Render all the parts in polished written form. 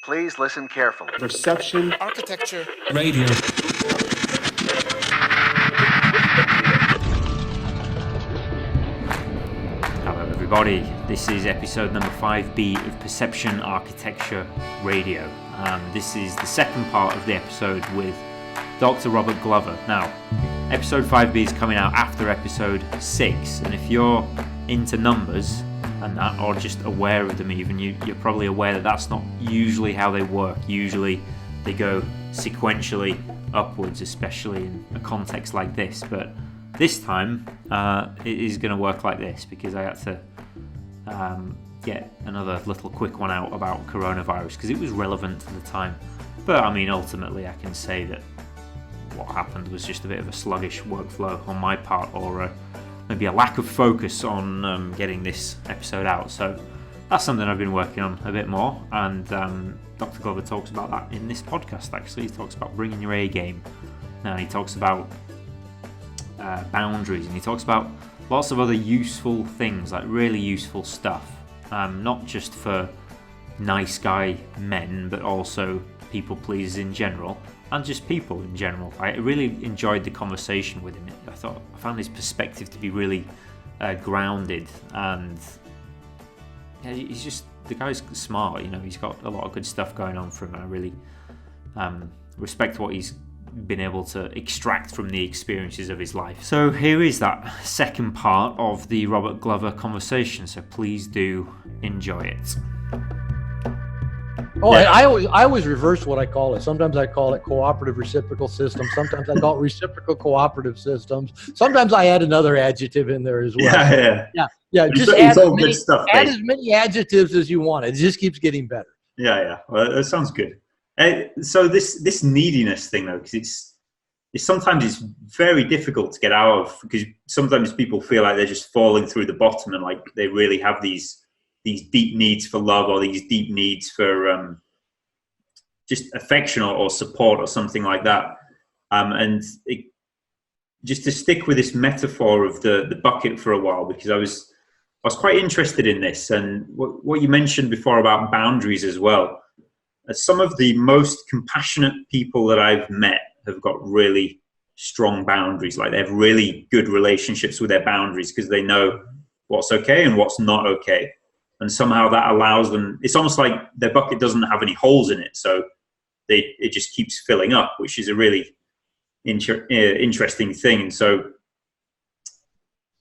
Please listen carefully. Perception, architecture, radio. Hello everybody, this is episode number 5B of Perception, Architecture, Radio. This is the second part of the episode with Dr. Robert Glover. Now, episode 5B is coming out after episode 6, and if you're into numbers and that, or just aware of them even, you're probably aware that that's not usually how they work. Usually they go sequentially upwards, especially in a context like this, but this time it is going to work like this because I had to get another little quick one out about coronavirus because it was relevant to the time. But I mean, ultimately I can say that what happened was just a bit of a sluggish workflow on my part, or maybe a lack of focus on getting this episode out. So that's something I've been working on a bit more, and Dr. Glover talks about that in this podcast. Actually, he talks about bringing your A game. Now he talks about boundaries, and he talks about lots of other useful things, like really useful stuff, not just for nice guy men, but also people pleasers in general, and just people in general. I really enjoyed the conversation with him. I found his perspective to be really grounded, and he's just, the guy's smart, you know, he's got a lot of good stuff going on for him. I really respect what he's been able to extract from the experiences of his life. So here is that second part of the Robert Glover conversation, so please do enjoy it. Oh, yeah. I always reverse what I call it. Sometimes I call it cooperative reciprocal systems. Sometimes I call it reciprocal cooperative systems. Sometimes I add another adjective in there as well. Yeah. Just add as many adjectives as you want. It just keeps getting better. Yeah. Well, that sounds good. So this neediness thing, though, because it's sometimes it's very difficult to get out of, because sometimes people feel like they're just falling through the bottom, and like they really have these deep needs for love, or these deep needs for just affection or support or something like that. Just to stick with this metaphor of the bucket for a while, because I was quite interested in this, and what you mentioned before about boundaries as well. Some of the most compassionate people that I've met have got really strong boundaries. Like, they have really good relationships with their boundaries because they know what's okay and what's not okay. And somehow that allows them, it's almost like their bucket doesn't have any holes in it, so it just keeps filling up, which is a really interesting thing. And so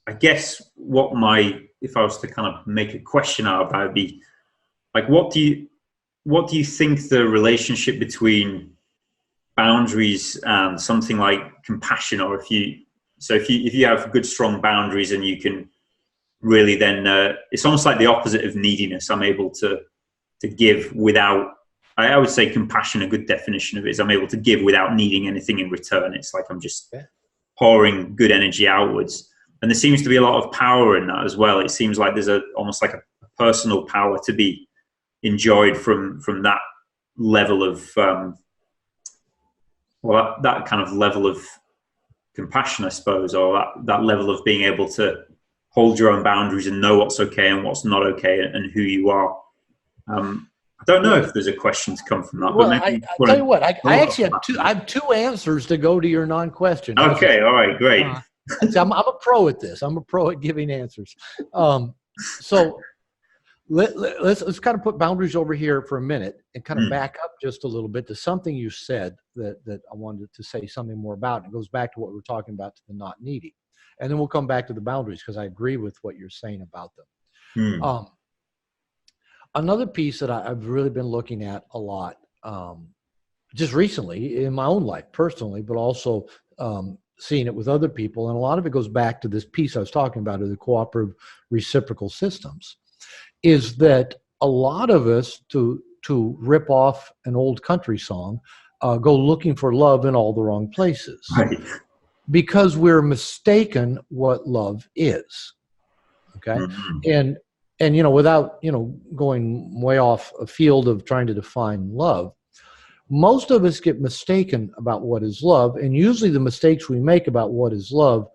I guess if I was to kind of make a question out of it, would be like, what do you think the relationship between boundaries and something like compassion, or if you have good strong boundaries and you can really then it's almost like the opposite of neediness. I'm able to give without, I would say compassion, a good definition of it is I'm able to give without needing anything in return. It's like I'm just pouring good energy outwards, and there seems to be a lot of power in that as well. It seems like there's almost like a personal power to be enjoyed from that level of that kind of level of compassion, I suppose, or that level of being able to hold your own boundaries and know what's okay and what's not okay and who you are. I don't know if there's a question to come from that. Well, but maybe I tell you what, I actually have two answers to go to your non-question. Okay, all right, great. I'm a pro at this. I'm a pro at giving answers. So let's kind of put boundaries over here for a minute and kind of back up just a little bit to something you said that I wanted to say something more about. It goes back to what we were talking about, to the not needy. And then we'll come back to the boundaries, because I agree with what you're saying about them. Another piece that I've really been looking at a lot, just recently in my own life personally, but also seeing it with other people, and a lot of it goes back to this piece I was talking about, of the cooperative reciprocal systems, is that a lot of us, to rip off an old country song, go looking for love in all the wrong places. Right. Because we're mistaken what love is. Okay. And without, going way off a field of trying to define love, most of us get mistaken about what is love. And usually the mistakes we make about what is love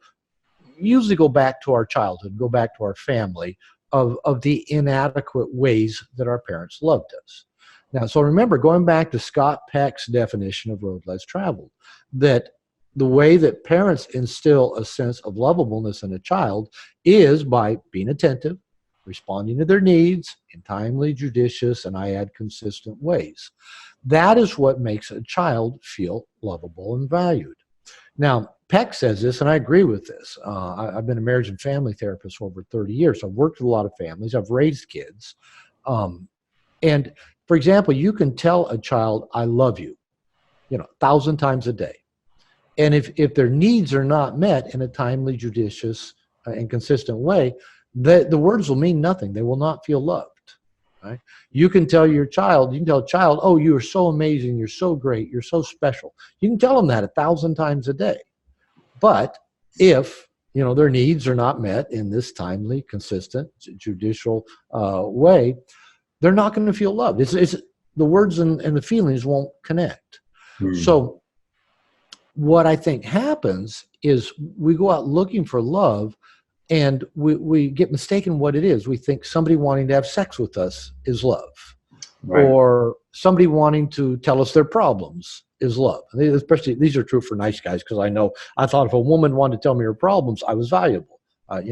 usually go back to our childhood, go back to our family, of the inadequate ways that our parents loved us. Now, so remember, going back to Scott Peck's definition of road less traveled, that the way that parents instill a sense of lovableness in a child is by being attentive, responding to their needs in timely, judicious, and I add consistent ways. That is what makes a child feel lovable and valued. Now, Peck says this, and I agree with this. I've been a marriage and family therapist for over 30 years. So I've worked with a lot of families. I've raised kids. And for example, you can tell a child, I love you, 1,000 times a day. And if their needs are not met in a timely, judicious, and consistent way, the words will mean nothing. They will not feel loved. Right? You can tell a child, oh, you are so amazing, you're so great, you're so special. You can tell them that 1,000 times a day. But if their needs are not met in this timely, consistent, judicial way, they're not going to feel loved. It's the words and the feelings won't connect. So what I think happens is we go out looking for love, and we get mistaken what it is. We think somebody wanting to have sex with us is love. Right. Or somebody wanting to tell us their problems is love. Especially, these are true for nice guys, because I thought if a woman wanted to tell me her problems, I was valuable. I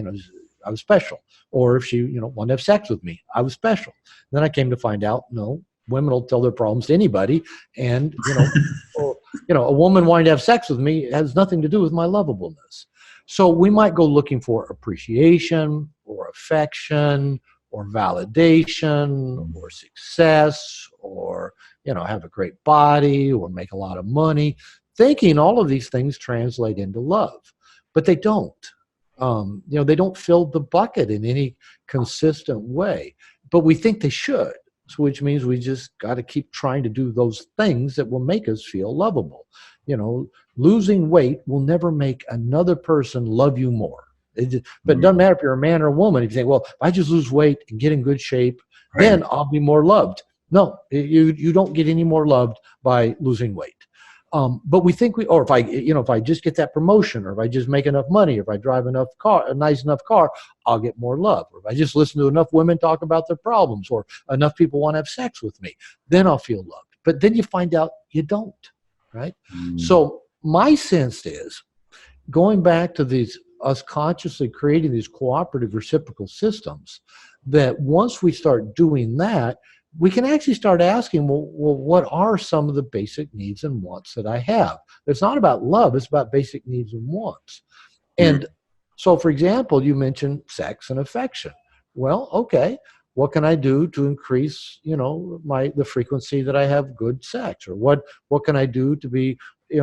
was special. Or if she wanted to have sex with me, I was special. Then I came to find out, no, women will tell their problems to anybody. And, a woman wanting to have sex with me has nothing to do with my lovableness. So we might go looking for appreciation or affection or validation or success or, have a great body or make a lot of money, thinking all of these things translate into love. But they don't. They don't fill the bucket in any consistent way. But we think they should, which means we just got to keep trying to do those things that will make us feel lovable. Losing weight will never make another person love you more. But it doesn't matter if you're a man or a woman. If you think, well, if I just lose weight and get in good shape, then I'll be more loved. No, you don't get any more loved by losing weight. But we think if I just get that promotion, or if I just make enough money, or if I drive a nice enough car, I'll get more love. Or if I just listen to enough women talk about their problems, or enough people want to have sex with me, then I'll feel loved. But then you find out you don't, right? So my sense is, going back to us consciously creating these cooperative reciprocal systems, that once we start doing that, we can actually start asking, well, what are some of the basic needs and wants that I have? It's not about love, it's about basic needs and wants. And so, for example, you mentioned sex and affection. Well, okay, what can I do to increase, the frequency that I have good sex? Or what can I do to be,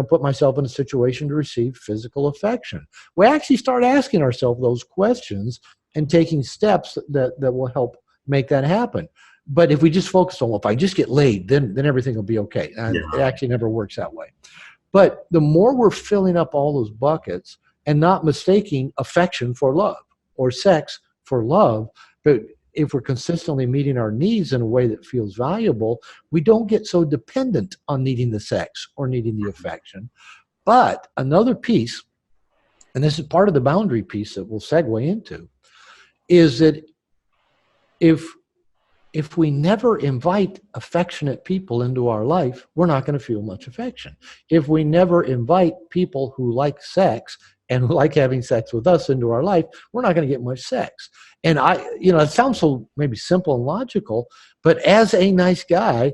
put myself in a situation to receive physical affection? We actually start asking ourselves those questions and taking steps that will help make that happen. But if we just focus on, well, if I just get laid, then everything will be okay. And it actually never works that way. But the more we're filling up all those buckets and not mistaking affection for love or sex for love, but if we're consistently meeting our needs in a way that feels valuable, we don't get so dependent on needing the sex or needing the affection. But another piece, and this is part of the boundary piece that we'll segue into, is that if we never invite affectionate people into our life, we're not going to feel much affection. If we never invite people who like sex and who like having sex with us into our life, we're not going to get much sex. And it sounds so maybe simple and logical, but as a nice guy,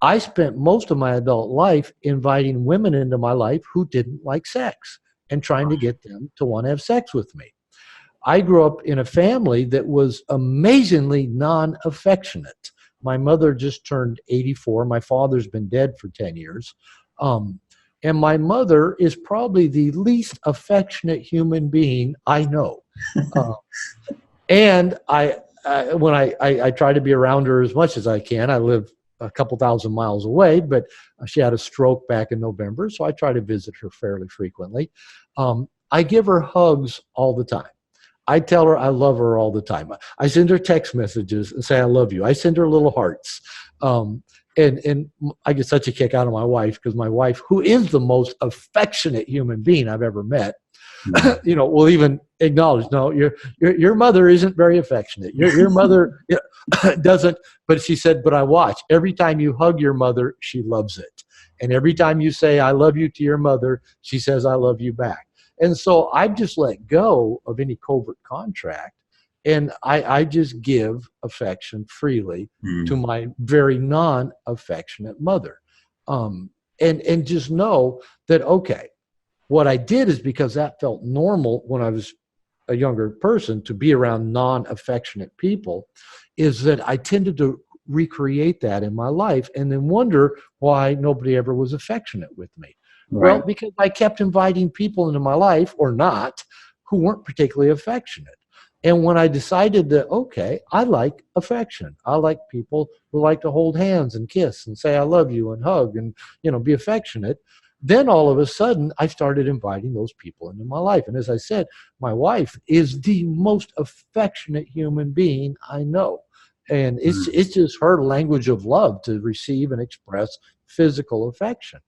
I spent most of my adult life inviting women into my life who didn't like sex and trying to get them to want to have sex with me. I grew up in a family that was amazingly non-affectionate. My mother just turned 84. My father's been dead for 10 years. And my mother is probably the least affectionate human being I know. And when I try to be around her as much as I can, I live a couple thousand miles away, but she had a stroke back in November, so I try to visit her fairly frequently. I give her hugs all the time. I tell her I love her all the time. I send her text messages and say I love you. I send her little hearts. And I get such a kick out of my wife, because my wife, who is the most affectionate human being I've ever met, will even acknowledge, no, your mother isn't very affectionate. Your mother doesn't, but she said, but I watch. Every time you hug your mother, she loves it. And every time you say, I love you to your mother, she says, I love you back. And so I've just let go of any covert contract, and I just give affection freely to my very non-affectionate mother. And just know that, okay, what I did is because that felt normal when I was a younger person to be around non-affectionate people, is that I tended to recreate that in my life and then wonder why nobody ever was affectionate with me. Right. Well, because I kept inviting people into my life, or not, who weren't particularly affectionate. And when I decided that, okay, I like affection. I like people who like to hold hands and kiss and say, I love you, and hug and, be affectionate. Then all of a sudden, I started inviting those people into my life. And as I said, my wife is the most affectionate human being I know. And it's just her language of love to receive and express physical affection.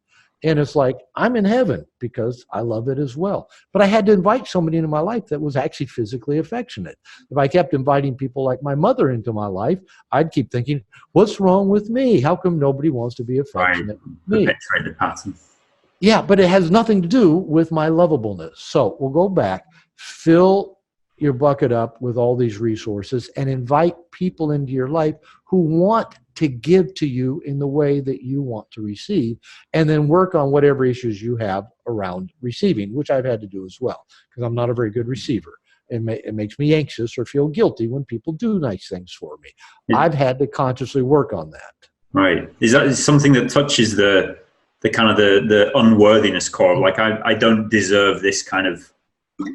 And it's like, I'm in heaven because I love it as well. But I had to invite somebody into my life that was actually physically affectionate. If I kept inviting people like my mother into my life, I'd keep thinking, what's wrong with me? How come nobody wants to be affectionate with me? Perpetuate the pattern. Yeah, but it has nothing to do with my lovableness. So we'll go back, fill your bucket up with all these resources, and invite people into your life who want to give to you in the way that you want to receive, and then work on whatever issues you have around receiving, which I've had to do as well, because I'm not a very good receiver. It makes me anxious or feel guilty when people do nice things for me. I've had to consciously work on that. Right. Is that something that touches the kind of the unworthiness core? Like, I don't deserve this kind of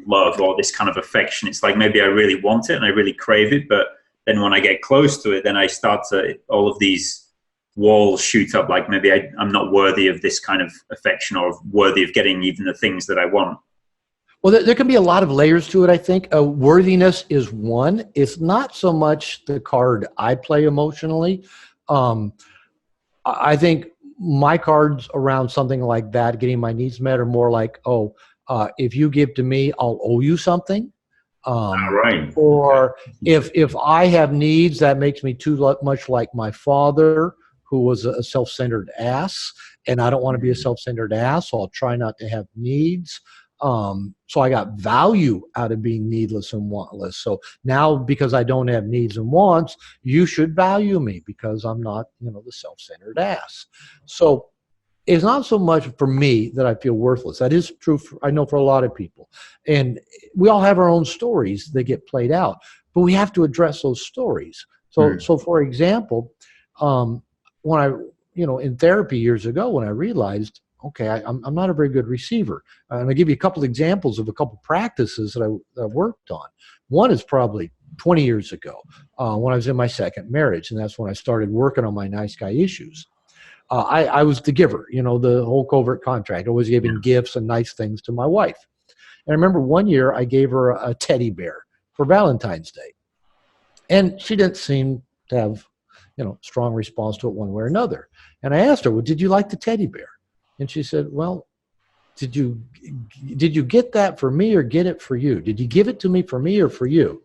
love or this kind of affection. It's like, maybe I really want it and I really crave it, but then when I get close to it, then I start to, all of these walls shoot up, like maybe I'm not worthy of this kind of affection or worthy of getting even the things that I want. Well, there can be a lot of layers to it, I think. Worthiness is one. It's not so much the card I play emotionally. I think my cards around something like that, getting my needs met, are more like, if you give to me, I'll owe you something. Right. Or if I have needs, that makes me too much like my father, who was a self-centered ass, and I don't want to be a self-centered ass, so I'll try not to have needs. So I got value out of being needless and wantless. So now, because I don't have needs and wants, you should value me because I'm not, the self-centered ass. So it's not so much for me that I feel worthless. That is true, I know, for a lot of people. And we all have our own stories that get played out, but we have to address those stories. So for example, when I, in therapy years ago, when I realized, okay, I'm not a very good receiver. And I'll give you a couple examples of a couple practices that I've worked on. One is probably 20 years ago when I was in my second marriage, and that's when I started working on my nice guy issues. I was the giver, the whole covert contract, always giving gifts and nice things to my wife. And I remember one year I gave her a teddy bear for Valentine's Day. And she didn't seem to have, strong response to it one way or another. And I asked her, well, did you like the teddy bear? And she said, well, did you get that for me or get it for you? Did you give it to me for me or for you?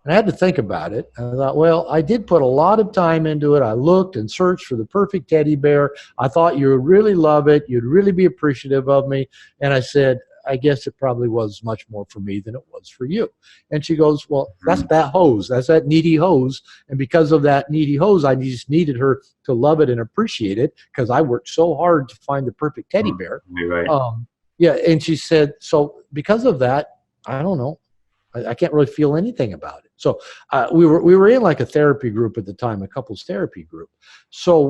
And I had to think about it. I thought, well, I did put a lot of time into it. I looked and searched for the perfect teddy bear. I thought you would really love it. You'd really be appreciative of me. And I said, I guess it probably was much more for me than it was for you. And she goes, well, that's that hose. That's that needy hose. And because of that needy hose, I just needed her to love it and appreciate it because I worked so hard to find the perfect teddy bear. Right. And she said, so because of that, I don't know. I can't really feel anything about it. So we were in like a therapy group at the time, a couples therapy group. So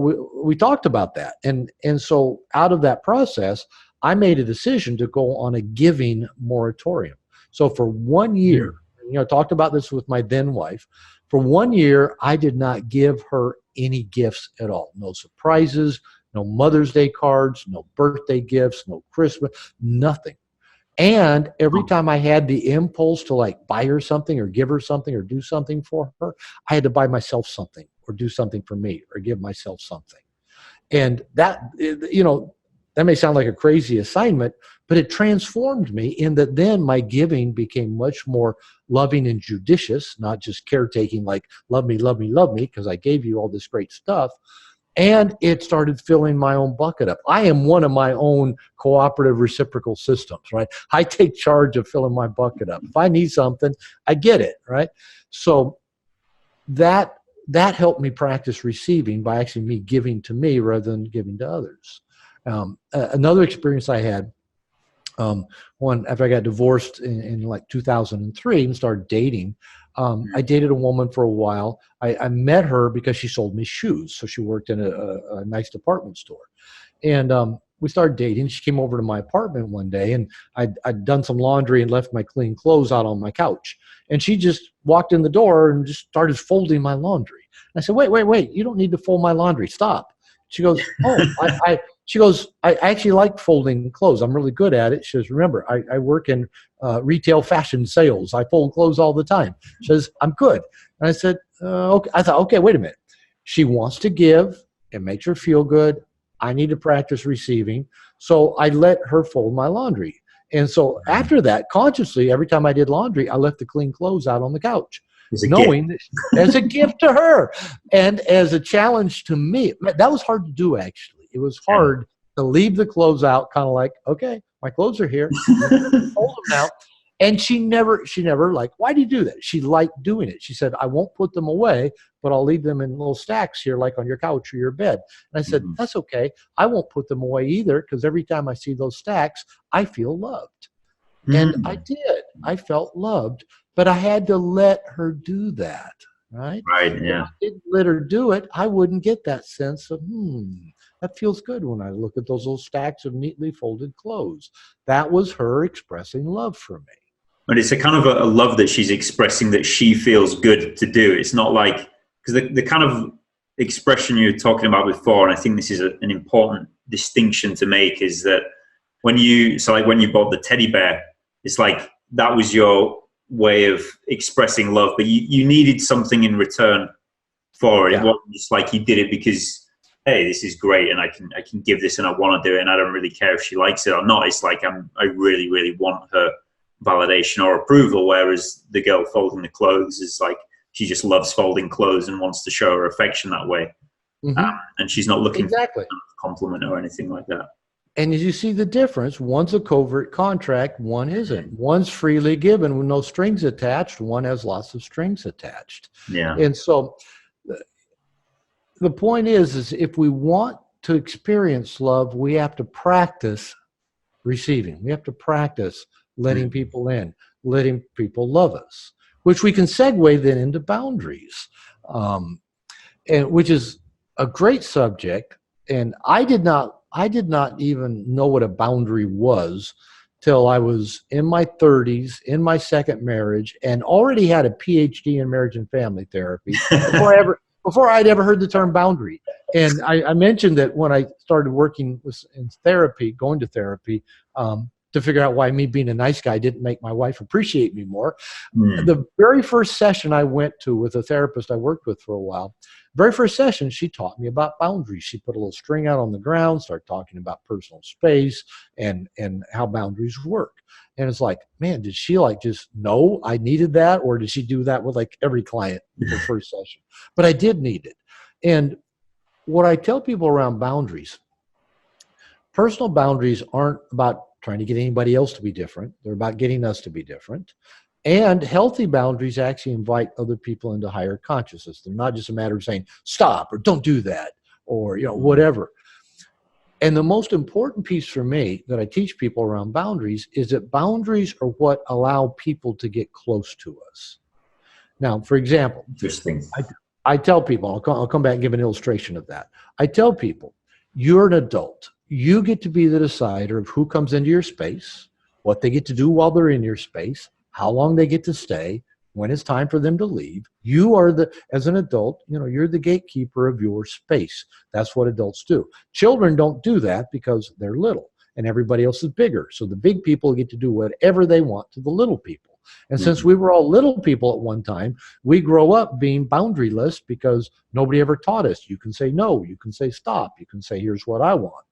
we talked about that. And so out of that process, I made a decision to go on a giving moratorium. So for 1 year, I talked about this with my then wife. For 1 year, I did not give her any gifts at all. No surprises, no Mother's Day cards, no birthday gifts, no Christmas, nothing. And every time I had the impulse to like buy her something or give her something or do something for her, I had to buy myself something or do something for me or give myself something. And that, that may sound like a crazy assignment, but it transformed me in that then my giving became much more loving and judicious, not just caretaking, like love me, love me, love me, because I gave you all this great stuff. And it started filling my own bucket up. I am one of my own cooperative reciprocal systems, right? I take charge of filling my bucket up. If I need something, I get it, right? So that helped me practice receiving by actually me giving to me rather than giving to others. Another experience I had, one after I got divorced in like 2003 and started dating, I dated a woman for a while. I met her because she sold me shoes. So she worked in a nice department store. And we started dating. She came over to my apartment one day, and I'd done some laundry and left my clean clothes out on my couch. And she just walked in the door and just started folding my laundry. And I said, wait, you don't need to fold my laundry. Stop. She goes, she goes, I actually like folding clothes. I'm really good at it. She says, remember, I work in retail fashion sales. I fold clothes all the time. She says, I'm good. And I said, okay. I thought, okay, wait a minute. She wants to give. It makes her feel good. I need to practice receiving. So I let her fold my laundry. And so after that, consciously, every time I did laundry, I left the clean clothes out on the couch, knowing that as a gift to her and as a challenge to me. That was hard to do, actually. It was hard to leave the clothes out, kind of like, okay, my clothes are here. Hold them now. And she never like, why do you do that? She liked doing it. She said, I won't put them away, but I'll leave them in little stacks here, like on your couch or your bed. And I said, that's okay. I won't put them away either, because every time I see those stacks, I feel loved. And I did. I felt loved, but I had to let her do that, right? Right, yeah. If I didn't let her do it, I wouldn't get that sense of, that feels good when I look at those little stacks of neatly folded clothes. That was her expressing love for me. But it's a kind of a love that she's expressing that she feels good to do. It's not like, because the kind of expression you were talking about before, and I think this is an important distinction to make, is that when you bought the teddy bear, it's like that was your way of expressing love, but you needed something in return for it. Yeah. It wasn't just like you did it because, hey, this is great and I can give this and I want to do it and I don't really care if she likes it or not. It's like I really, really want her validation or approval, whereas the girl folding the clothes is like she just loves folding clothes and wants to show her affection that way. And she's not looking for a compliment or anything like that. And as you see the difference, one's a covert contract, one isn't. One's freely given with no strings attached, one has lots of strings attached. Yeah. And so the point is if we want to experience love, we have to practice receiving. We have to practice letting people in, letting people love us, which we can segue then into boundaries, and which is a great subject. And I did not even know what a boundary was till I was in my 30s, in my second marriage, and already had a PhD in marriage and family therapy before I'd ever heard the term boundary. And I mentioned that when I started working in therapy, going to therapy, to figure out why me being a nice guy didn't make my wife appreciate me more. The very first session I went to with a therapist I worked with for a while, very first session, she taught me about boundaries. She put a little string out on the ground, started talking about personal space and how boundaries work. And it's like, man, did she like just know I needed that? Or did she do that with like every client in the first session? But I did need it. And what I tell people around boundaries, personal boundaries aren't about trying to get anybody else to be different. They're about getting us to be different. And healthy boundaries actually invite other people into higher consciousness. They're not just a matter of saying, stop, or don't do that, or whatever. And the most important piece for me that I teach people around boundaries is that boundaries are what allow people to get close to us. Now, for example, interesting. I tell people, I'll come back and give an illustration of that. I tell people, you're an adult. You get to be the decider of who comes into your space, what they get to do while they're in your space, how long they get to stay, when it's time for them to leave. You are as an adult, you're the gatekeeper of your space. That's what adults do. Children don't do that because they're little and everybody else is bigger. So the big people get to do whatever they want to the little people. And since we were all little people at one time, we grow up being boundaryless because nobody ever taught us. You can say no, you can say stop, you can say here's what I want.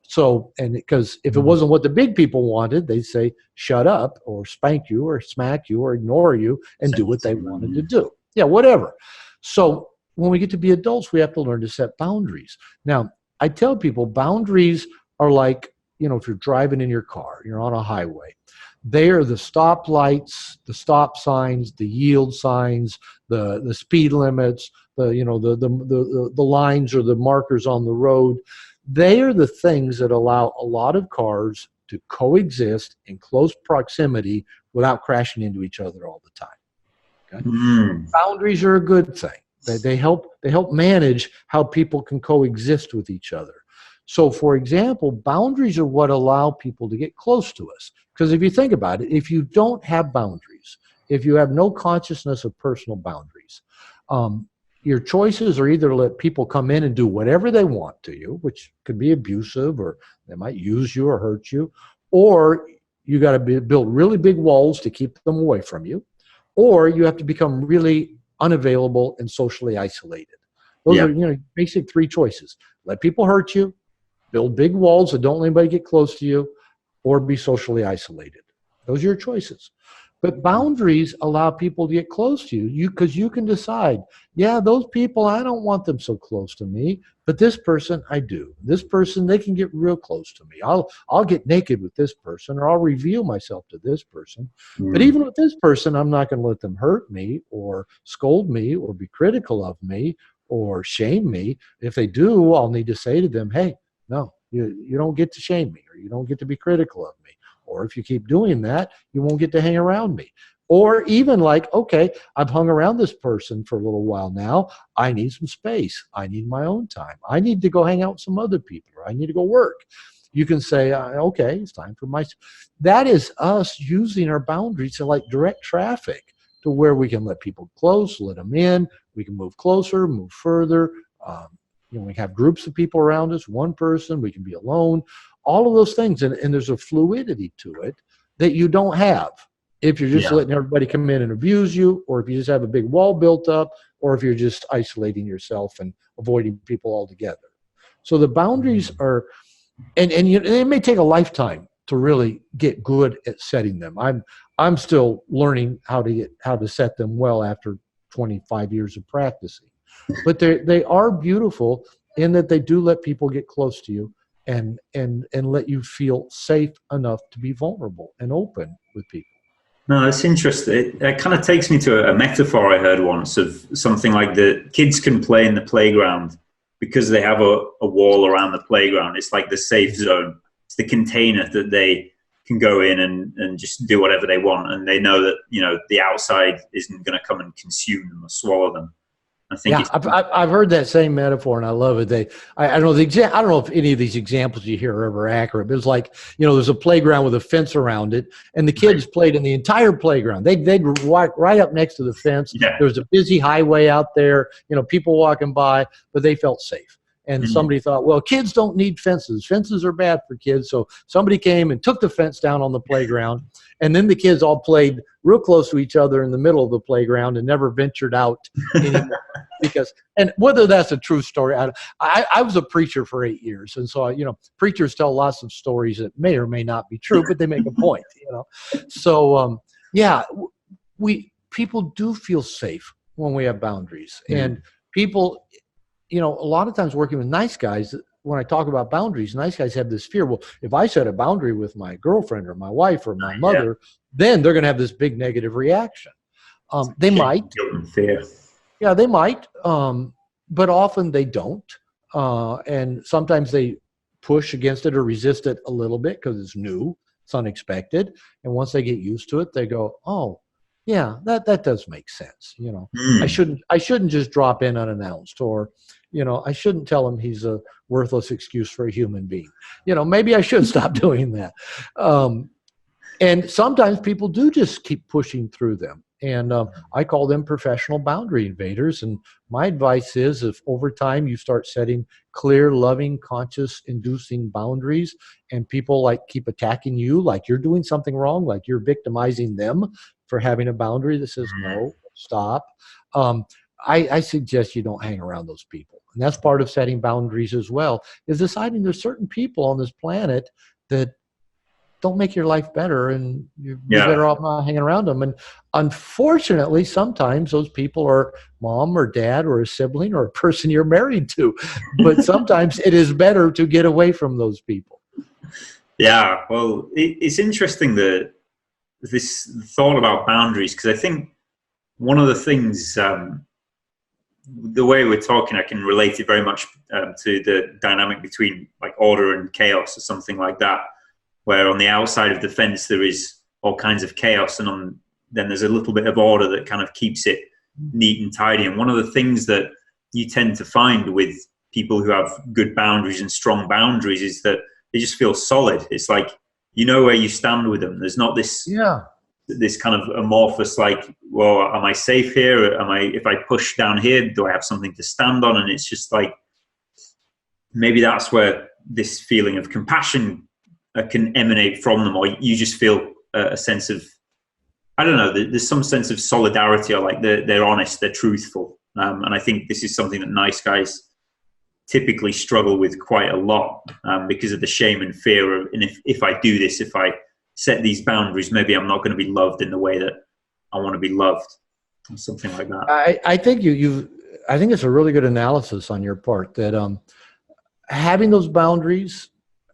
So, and because if it wasn't what the big people wanted, they'd say, shut up or spank you or smack you or ignore you and do what they wanted to do. Yeah, whatever. So when we get to be adults, we have to learn to set boundaries. Now, I tell people boundaries are like, if you're driving in your car, you're on a highway. They are the stop lights, the stop signs, the yield signs, the speed limits, the lines or the markers on the road. They are the things that allow a lot of cars to coexist in close proximity without crashing into each other all the time. Okay? Boundaries are a good thing. They help manage how people can coexist with each other. So, for example, boundaries are what allow people to get close to us. Because if you think about it, if you don't have boundaries, if you have no consciousness of personal boundaries, your choices are either to let people come in and do whatever they want to you, which could be abusive, or they might use you or hurt you, or you got to build really big walls to keep them away from you, or you have to become really unavailable and socially isolated. Those are, basic three choices. Let people hurt you, build big walls that don't let anybody get close to you, or be socially isolated. Those are your choices. But boundaries allow people to get close to you because you can decide, yeah, those people, I don't want them so close to me, but this person, I do. This person, they can get real close to me. I'll get naked with this person, or I'll reveal myself to this person. But even with this person, I'm not going to let them hurt me or scold me or be critical of me or shame me. If they do, I'll need to say to them, hey, no, you don't get to shame me, or you don't get to be critical of me. Or if you keep doing that, you won't get to hang around me. Or even like, okay, I've hung around this person for a little while now. I need some space. I need my own time. I need to go hang out with some other people, or I need to go work. You can say, okay, it's time for my... That is us using our boundaries to like direct traffic to where we can let people close, let them in. We can move closer, move further. We have groups of people around us, one person, we can be alone, all of those things. And there's a fluidity to it that you don't have if you're just letting everybody come in and abuse you, or if you just have a big wall built up, or if you're just isolating yourself and avoiding people altogether. So the boundaries are, and it may take a lifetime to really get good at setting them. I'm still learning how to set them well after 25 years of practicing. But they are beautiful in that they do let people get close to you and let you feel safe enough to be vulnerable and open with people. No, that's interesting. It kind of takes me to a metaphor I heard once of something like the kids can play in the playground because they have a wall around the playground. It's like the safe zone. It's the container that they can go in and just do whatever they want. And they know that, the outside isn't going to come and consume them or swallow them. I think I've heard that same metaphor, and I love it. I don't know I don't know if any of these examples you hear are ever accurate, but it's like, there's a playground with a fence around it, and the kids played in the entire playground. They'd walk right up next to the fence. Yeah. There was a busy highway out there, people walking by, but they felt safe. And somebody thought, well, kids don't need fences. Fences are bad for kids. So somebody came and took the fence down on the playground. And then the kids all played real close to each other in the middle of the playground and never ventured out anymore. And whether that's a true story, I was a preacher for 8 years. And so, preachers tell lots of stories that may or may not be true, but they make a point, So, people do feel safe when we have boundaries. And people... a lot of times working with nice guys, when I talk about boundaries, nice guys have this fear. Well, if I set a boundary with my girlfriend or my wife or my mother, then they're going to have this big negative reaction. They might. Yeah, they might. But often they don't. And sometimes they push against it or resist it a little bit because it's new, it's unexpected. And once they get used to it, they go, oh, yeah, that does make sense. I shouldn't just drop in unannounced, or, I shouldn't tell him he's a worthless excuse for a human being. Maybe I should stop doing that. And sometimes people do just keep pushing through them. And I call them professional boundary invaders. And my advice is, if over time you start setting clear, loving, conscious, inducing boundaries, and people keep attacking you like you're doing something wrong, like you're victimizing them for having a boundary that says no, stop. I suggest you don't hang around those people. And that's part of setting boundaries as well, is deciding there's certain people on this planet that don't make your life better, and you're better off not hanging around them. And unfortunately, sometimes those people are mom or dad or a sibling or a person you're married to. But sometimes it is better to get away from those people. Yeah, well, it's interesting that this thought about boundaries, because I think one of the things, the way we're talking, I can relate it very much to the dynamic between like order and chaos or something like that, where on the outside of the fence there is all kinds of chaos, and then there's a little bit of order that kind of keeps it neat and tidy. And one of the things that you tend to find with people who have good boundaries and strong boundaries is that they just feel solid. It's like, you know where you stand with them. There's not this this kind of amorphous, like, well, am I safe here? If I push down here, do I have something to stand on? And it's just like, maybe that's where this feeling of compassion can emanate from them, or you just feel a sense of, I don't know, there's some sense of solidarity, or like they're honest, they're truthful. And I think this is something that nice guys typically struggle with quite a lot, because of the shame and fear of, and if I do this, if I set these boundaries, maybe I'm not going to be loved in the way that I want to be loved, or something like that. I think I think it's a really good analysis on your part, that having those boundaries,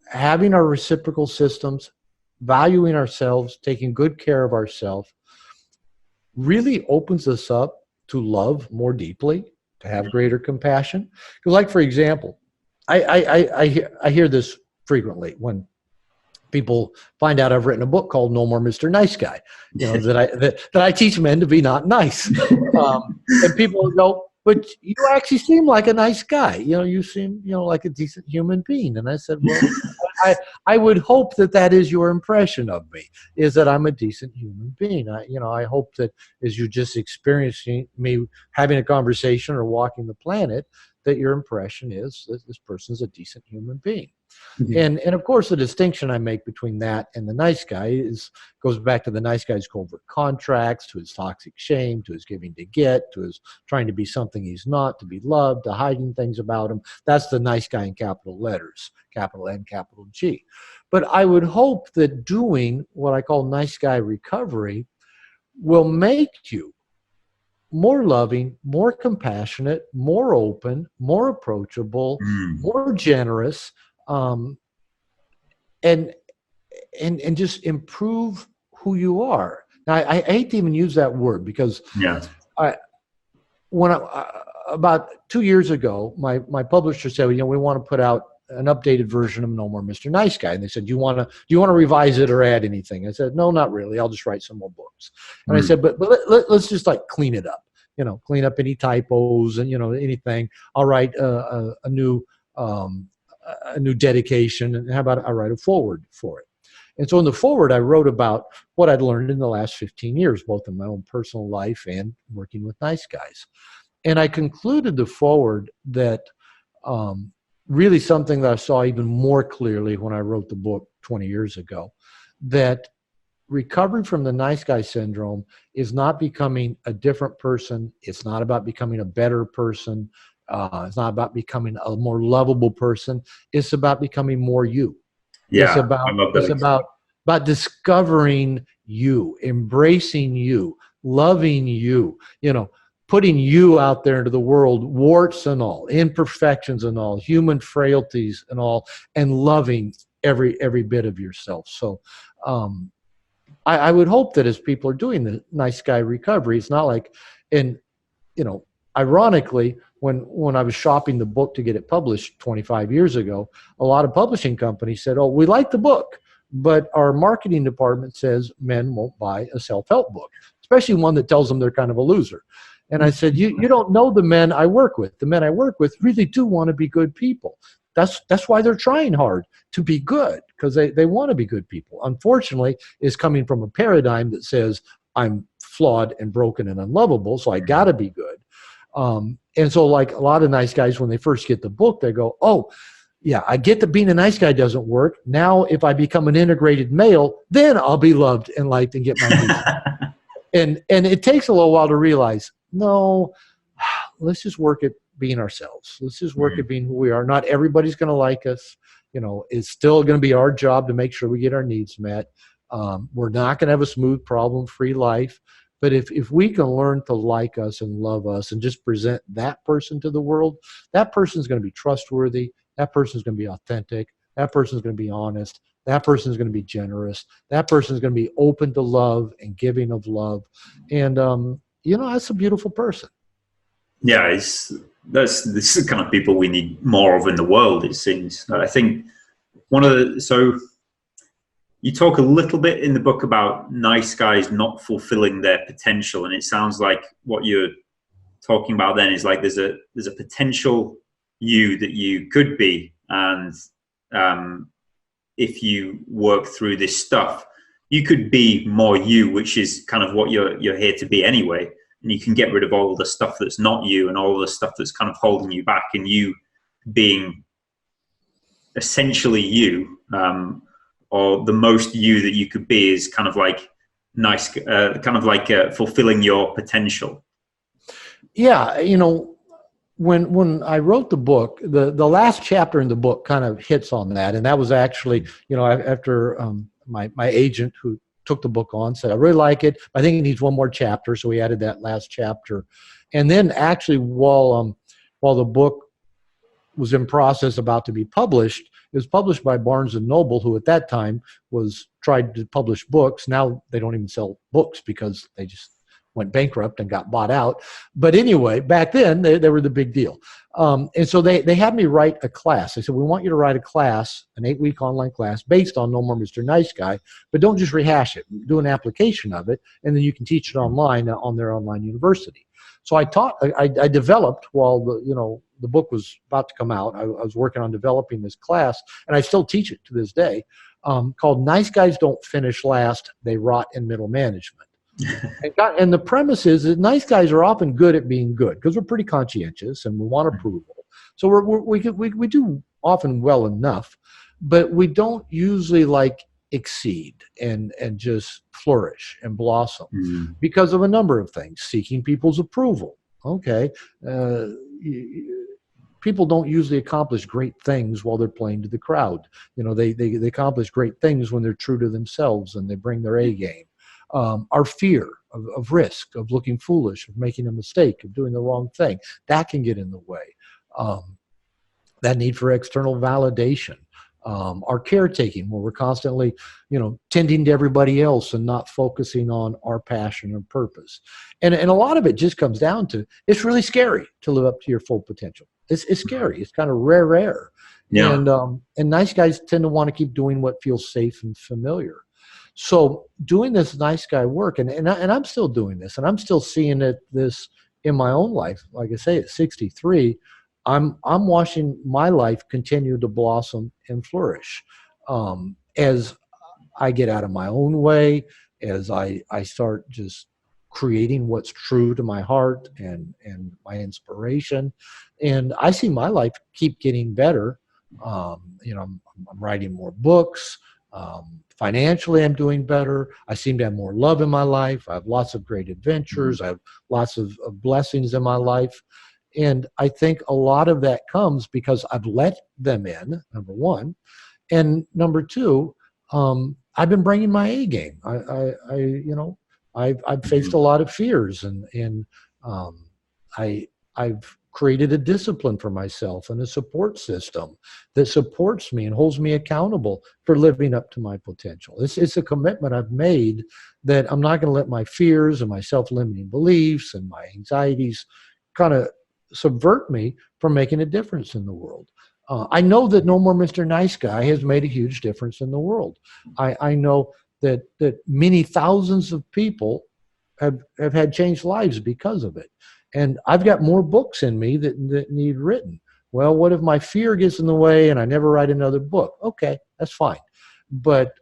having our reciprocal systems, valuing ourselves, taking good care of ourselves, really opens us up to love more deeply, to have greater compassion. Because, like, for example, I hear this frequently when people find out I've written a book called No More Mr. Nice Guy, that I teach men to be not nice. And people go, but you actually seem like a nice guy. You seem, like a decent human being. And I said, well, I would hope that is your impression of me, is that I'm a decent human being. I hope that as you just experiencing me having a conversation or walking the planet, that your impression is that this person's a decent human being. Mm-hmm. And of course, the distinction I make between that and the nice guy goes back to the nice guy's covert contracts, to his toxic shame, to his giving to get, to his trying to be something he's not, to be loved, to hiding things about him. That's the nice guy in capital letters, capital N, capital G. But I would hope that doing what I call nice guy recovery will make you more loving, more compassionate, more open, more approachable, more generous, and just improve who you are. Now, I hate to even use that word, because about 2 years ago, my publisher said, we want to put out an updated version of No More Mr. Nice Guy. And they said, do you want to revise it or add anything? I said, no, not really. I'll just write some more books. And I said, but let's just like clean it up, clean up any typos and, anything. I'll write a new dedication, and how about I write a foreword for it? And so in the foreword, I wrote about what I'd learned in the last 15 years, both in my own personal life and working with nice guys. And I concluded the foreword that really something that I saw even more clearly when I wrote the book 20 years ago, that recovery from the nice guy syndrome is not becoming a different person. It's not about becoming a better person. It's not about becoming a more lovable person. It's about becoming more you. Yeah, it's about discovering you, embracing you, loving you, putting you out there into the world, warts and all, imperfections and all, human frailties and all, and loving every bit of yourself. So I would hope that as people are doing the nice guy recovery, it's not like, ironically, when I was shopping the book to get it published 25 years ago, a lot of publishing companies said, oh, we like the book, but our marketing department says men won't buy a self-help book, especially one that tells them they're kind of a loser. And I said, you don't know the men I work with. The men I work with really do want to be good people. That's why they're trying hard to be good, because they want to be good people. Unfortunately, it's coming from a paradigm that says I'm flawed and broken and unlovable, so I got to be good. And so, like a lot of nice guys, when they first get the book, they go, oh, yeah, I get that being a nice guy doesn't work. Now, if I become an integrated male, then I'll be loved and liked and get my needs. And it takes a little while to realize, no, let's just work at being ourselves. Let's just work at being who we are. Not everybody's going to like us. It's still going to be our job to make sure we get our needs met. We're not going to have a smooth, problem-free life. But if we can learn to like us and love us and just present that person to the world, that person's going to be trustworthy. That person's going to be authentic. That person's going to be honest. That person's going to be generous. That person's going to be open to love and giving of love. And, that's a beautiful person. Yeah, this is the kind of people we need more of in the world, it seems. I think you talk a little bit in the book about nice guys not fulfilling their potential, and it sounds like what you're talking about then is like there's a potential you that you could be, and if you work through this stuff, you could be more you, which is kind of what you're here to be anyway, and you can get rid of all the stuff that's not you and all the stuff that's kind of holding you back, and you being essentially you. Or the most you that you could be is kind of like nice, fulfilling your potential. Yeah, when I wrote the book, the last chapter in the book kind of hits on that, and that was actually, after my agent who took the book on said, I really like it. I think it needs one more chapter, so we added that last chapter. And then actually, while the book was in process about to be published, it was published by Barnes & Noble, who at that time tried to publish books. Now they don't even sell books because they just went bankrupt and got bought out. But anyway, back then they were the big deal. And so they had me write a class. They said, we want you to write a class, an 8-week online class based on No More Mr. Nice Guy, but don't just rehash it. Do an application of it, and then you can teach it online on their online university. So I developed while the book was about to come out. I was working on developing this class, and I still teach it to this day, called Nice Guys Don't Finish Last, They Rot in Middle Management. And the premise is that nice guys are often good at being good because we're pretty conscientious and we want approval. So we do often well enough, but we don't usually exceed and just flourish and blossom because of a number of things. Seeking people's approval. Okay. People don't usually accomplish great things while they're playing to the crowd. They accomplish great things when they're true to themselves and they bring their A game. Our fear of risk, of looking foolish, of making a mistake, of doing the wrong thing, that can get in the way. That need for external validation. Our caretaking, where we're constantly, tending to everybody else and not focusing on our passion and purpose. And a lot of it just comes down to, it's really scary to live up to your full potential. It's scary. It's kind of rare. Yeah. And nice guys tend to want to keep doing what feels safe and familiar. So doing this nice guy work, and I'm still doing this, and I'm still seeing this in my own life. Like I say, at 63, I'm watching my life continue to blossom and flourish as I get out of my own way, as I start just creating what's true to my heart and my inspiration, and I see my life keep getting better. I'm writing more books. Financially, I'm doing better. I seem to have more love in my life. I have lots of great adventures. I have lots of blessings in my life. And I think a lot of that comes because I've let them in, number one. And number two, I've been bringing my A game. I've faced a lot of fears, and I've created a discipline for myself and a support system that supports me and holds me accountable for living up to my potential. It's a commitment I've made that I'm not going to let my fears and my self-limiting beliefs and my anxieties kind of subvert me from making a difference in the world. I know that No More Mr. Nice Guy has made a huge difference in the world. I know that many thousands of people have had changed lives because of it. And I've got more books in me that need written. Well, what if my fear gets in the way and I never write another book? Okay, that's fine. But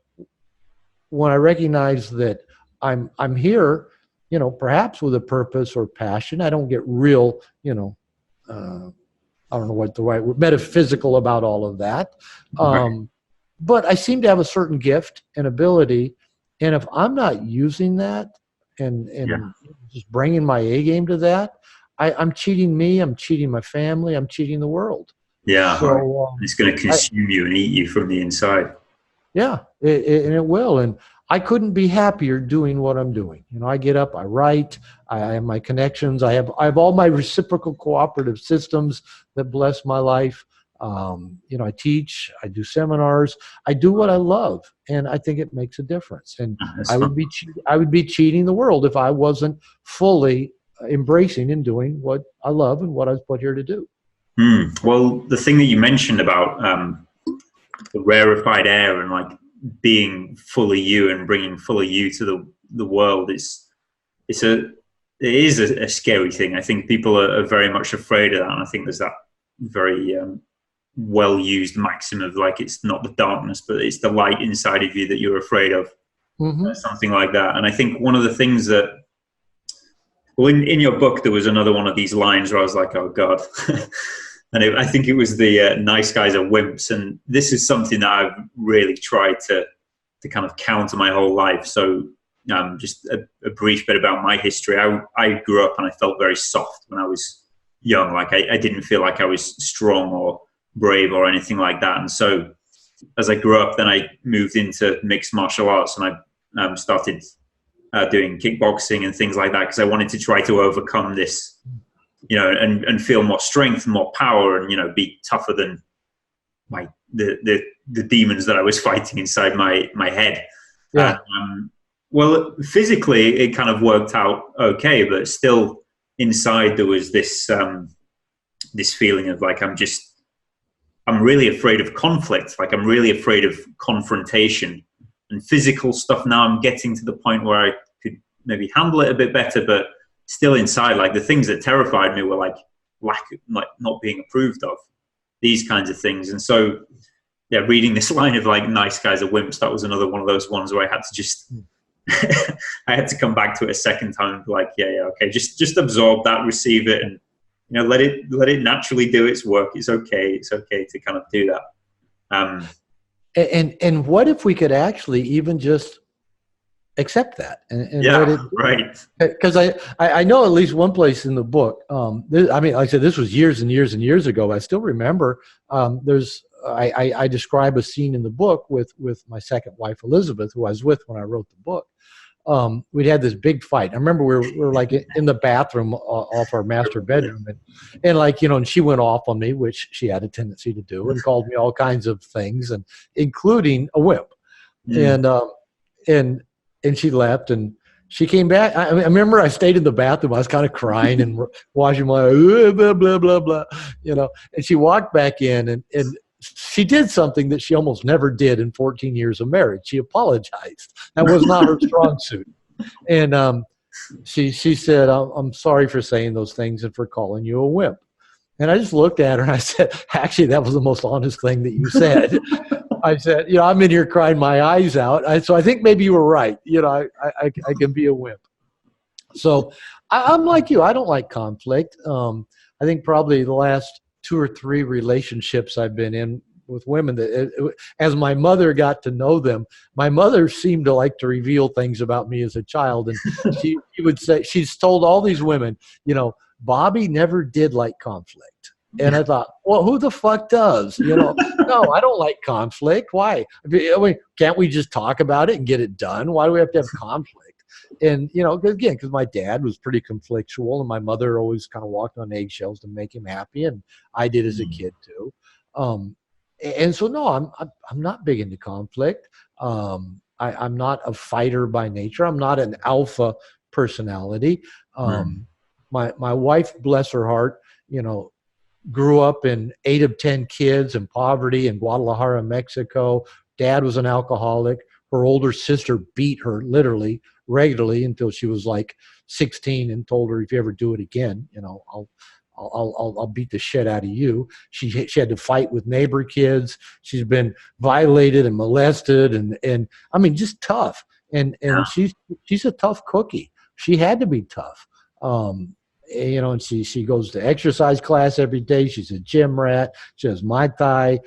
when I recognize that I'm here, perhaps with a purpose or passion, I don't get real, I don't know what the right word, metaphysical about all of that. But I seem to have a certain gift and ability. And if I'm not using that and just bringing my A game to that, I'm cheating me, I'm cheating my family, I'm cheating the world. Yeah, So right. It's going to consume you and eat you from the inside. yeah, and it will. And I couldn't be happier doing what I'm doing. You know, I get up, I write, I have my connections, I have all my reciprocal cooperative systems that bless my life. You know, I teach, I do seminars, I do what I love, and I think it makes a difference. And That's I would be cheating the world if I wasn't fully embracing and doing what I love and what I was put here to do. Well, the thing that you mentioned about the rarefied air and like being fully you and bringing fully you to the world, it is a scary thing. I think people are very much afraid of that, and I think there's that very well used maxim of like, it's not the darkness, but it's the light inside of you that you're afraid of. Something like that. And I think one of the things that, well, in your book there was another one of these lines where I was like, oh God. And I think it was the nice guys are wimps, and this is something that I've really tried to kind of counter my whole life. So just a brief bit about my history. I grew up and I felt very soft when I was young. Like I didn't feel like I was strong or brave or anything like that. And so as I grew up, then I moved into mixed martial arts, and I started doing kickboxing and things like that, because I wanted to try to overcome this, you know, and feel more strength and more power, and, you know, be tougher than the demons that I was fighting inside my head. Yeah. Well, physically it kind of worked out okay, but still inside there was this this feeling of like, I'm really afraid of conflict. Like I'm really afraid of confrontation and physical stuff. Now I'm getting to the point where I could maybe handle it a bit better, but still inside, like the things that terrified me were like not being approved of, these kinds of things. And so, yeah, reading this line of like, nice guys are wimps, that was another one of those ones where I had to just, I had to come back to it a second time. Like, yeah, okay, just absorb that, receive it, and, you know, let it naturally do its work. It's okay to kind of do that. And what if we could actually even just accept that and yeah, let it, right? Because I know at least one place in the book. I mean, like I said, this was years and years and years ago. I still remember. I describe a scene in the book with my second wife Elizabeth, who I was with when I wrote the book. We'd had this big fight. I remember we were like in the bathroom off our master bedroom, and like, you know, and she went off on me, which she had a tendency to do, and called me all kinds of things, and including a wimp. And she left, and she came back. I remember I stayed in the bathroom. I was kind of crying and washing my blah blah blah blah, you know. And she walked back in, and she did something that she almost never did in 14 years of marriage. She apologized. That was not her strong suit. And she said, I'm sorry for saying those things and for calling you a wimp. And I just looked at her and I said, actually, that was the most honest thing that you said. I said, you know, I'm in here crying my eyes out. So I think maybe you were right. You know, I can be a wimp. So I'm like you. I don't like conflict. I think probably the last 2 or 3 relationships I've been in with women, as my mother got to know them, my mother seemed to like to reveal things about me as a child. And she would say, she's told all these women, you know, Bobby never did like conflict. And I thought, well, who the fuck does? You know, no, I don't like conflict. Why? I mean, can't we just talk about it and get it done? Why do we have to have conflict? And, you know, because my dad was pretty conflictual, and my mother always kind of walked on eggshells to make him happy, and I did as a kid too. And so, no, I'm not big into conflict. I'm not a fighter by nature. I'm not an alpha personality. My wife, bless her heart, you know, grew up in 8 of 10 kids in poverty in Guadalajara, Mexico. Dad was an alcoholic. Her older sister beat her literally regularly until she was like 16 and told her, if you ever do it again, you know, I'll beat the shit out of you. She had to fight with neighbor kids. She's been violated and molested and I mean, just tough. And she's a tough cookie. She had to be tough. You know, and she goes to exercise class every day. She's a gym rat. She has Muay Thai.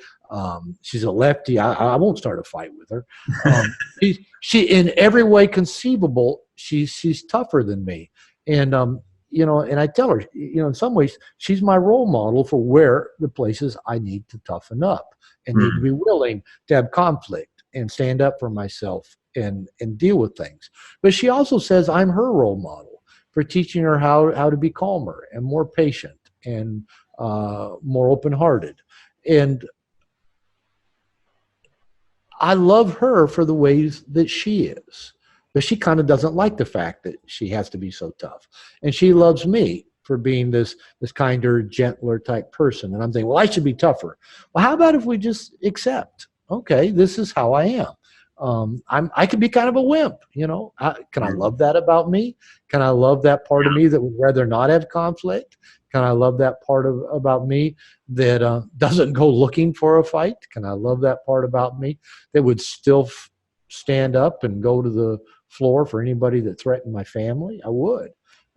She's a lefty. I won't start a fight with her. She in every way conceivable, she's tougher than me. And and I tell her, in some ways, she's my role model for where the places I need to toughen up and need to be willing to have conflict and stand up for myself and deal with things. But she also says I'm her role model for teaching her how to be calmer and more patient and more open-hearted. And I love her for the ways that she is. But she kind of doesn't like the fact that she has to be so tough. And she loves me for being this kinder, gentler type person. And I'm thinking, well, I should be tougher. Well, how about if we just accept, okay, this is how I am. I can be kind of a wimp, Can I love that about me? Can I love that part of me that would rather not have conflict? Can I love that part about me that doesn't go looking for a fight? Can I love that part about me that would still stand up and go to the floor for anybody that threatened my family? I would.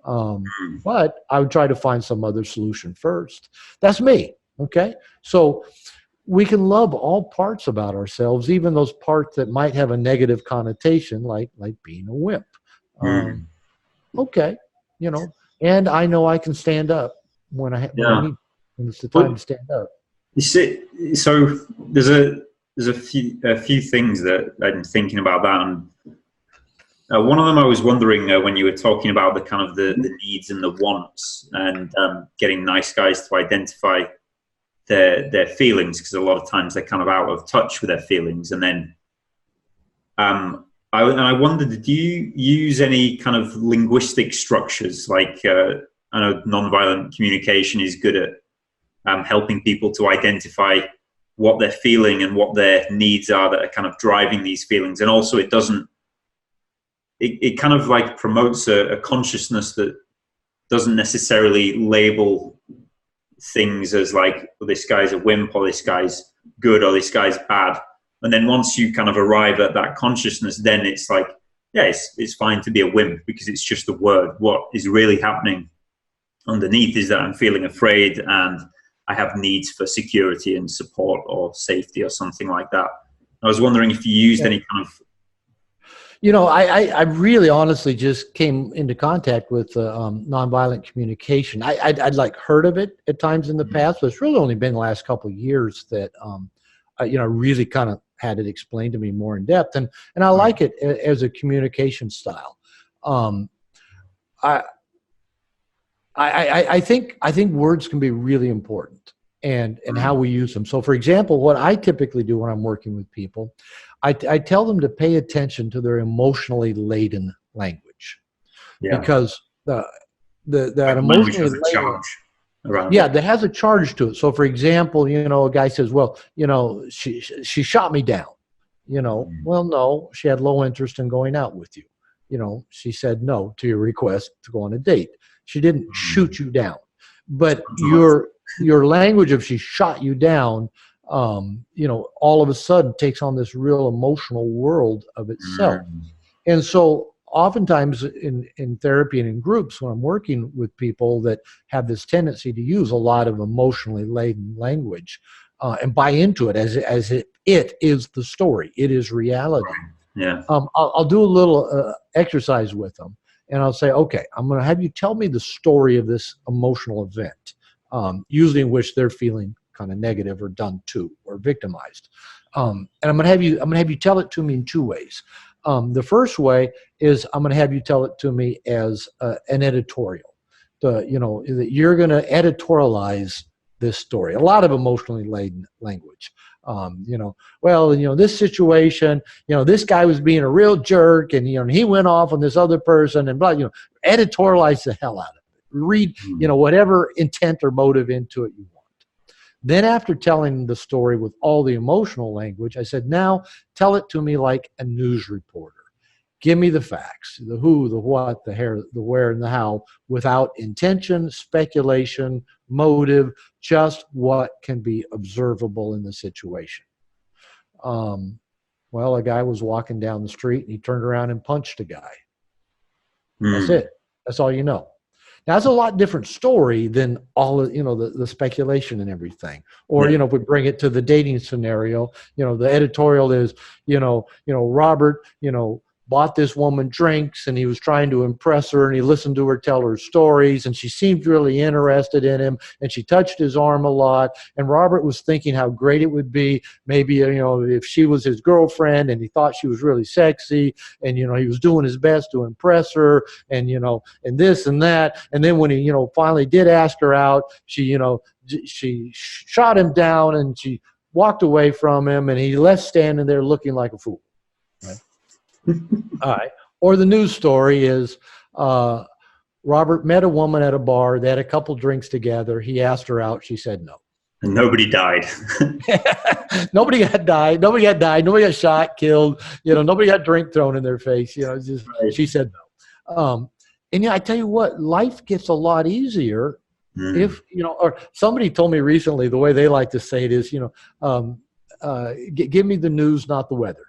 But I would try to find some other solution first. That's me. Okay. So we can love all parts about ourselves, even those parts that might have a negative connotation, like being a wimp. Okay. And I know I can stand up when I need, when it's the time to stand up. You see, so there's a few things that I'm thinking about that. And one of them I was wondering when you were talking about the kind of the needs and the wants and getting nice guys to identify their feelings, because a lot of times they're kind of out of touch with their feelings. And then I wondered, did you use any kind of linguistic structures? Like I know nonviolent communication is good at helping people to identify what they're feeling and what their needs are that are kind of driving these feelings. And also it kind of like promotes a consciousness that doesn't necessarily label things as like, well, this guy's a wimp or this guy's good or this guy's bad. And then once you kind of arrive at that consciousness, then it's like, yeah, it's fine to be a wimp because it's just a word. What is really happening underneath is that I'm feeling afraid and I have needs for security and support or safety or something like that. I was wondering if you used any kind of... I really honestly just came into contact with nonviolent communication. I'd like heard of it at times in the past, but it's really only been the last couple of years that, really kind of had it explained to me more in depth. And I like it as a communication style. I think words can be really important and how we use them. So for example, what I typically do when I'm working with people, I tell them to pay attention to their emotionally laden language, because that emotionally laden, that has a charge to it. So for example, a guy says, well, she shot me down, well, no, she had low interest in going out with you. She said no to your request to go on a date. She didn't shoot you down, but your language of she shot you down, all of a sudden takes on this real emotional world of itself. And so oftentimes in therapy and in groups, when I'm working with people that have this tendency to use a lot of emotionally laden language and buy into it as it is the story, it is reality. Yeah. I'll do a little exercise with them. And I'll say, okay, I'm going to have you tell me the story of this emotional event, usually in which they're feeling kind of negative or done to or victimized. And I'm going to have you tell it to me in two ways. The first way is I'm going to have you tell it to me as an editorial. That you're going to editorialize this story. A lot of emotionally laden language. This situation, this guy was being a real jerk and, he went off on this other person and blah, editorialize the hell out of it. Read, whatever intent or motive into it you want. Then after telling the story with all the emotional language, I said, now tell it to me like a news reporter. Give me the facts, the who, the what, the where, and the how, without intention, speculation, motive, just what can be observable in the situation. A guy was walking down the street and he turned around and punched a guy. That's it. That's all you know. Now, that's a lot different story than all of, the speculation and everything. Or, if we bring it to the dating scenario, the editorial is, Robert, bought this woman drinks, and he was trying to impress her, and he listened to her tell her stories, and she seemed really interested in him, and she touched his arm a lot. And Robert was thinking how great it would be, maybe, if she was his girlfriend, and he thought she was really sexy, and, he was doing his best to impress her, and, and this and that. And then when he, finally did ask her out, she shot him down, and she walked away from him, and he left standing there looking like a fool. Right? All right. Or the news story is Robert met a woman at a bar. They had a couple drinks together. He asked her out. She said no. And nobody died. Nobody got died. Nobody got died. Nobody got shot, killed. Nobody got drink thrown in their face. Just right. She said no. And I tell you what, life gets a lot easier if, or somebody told me recently, the way they like to say it is, give me the news, not the weather.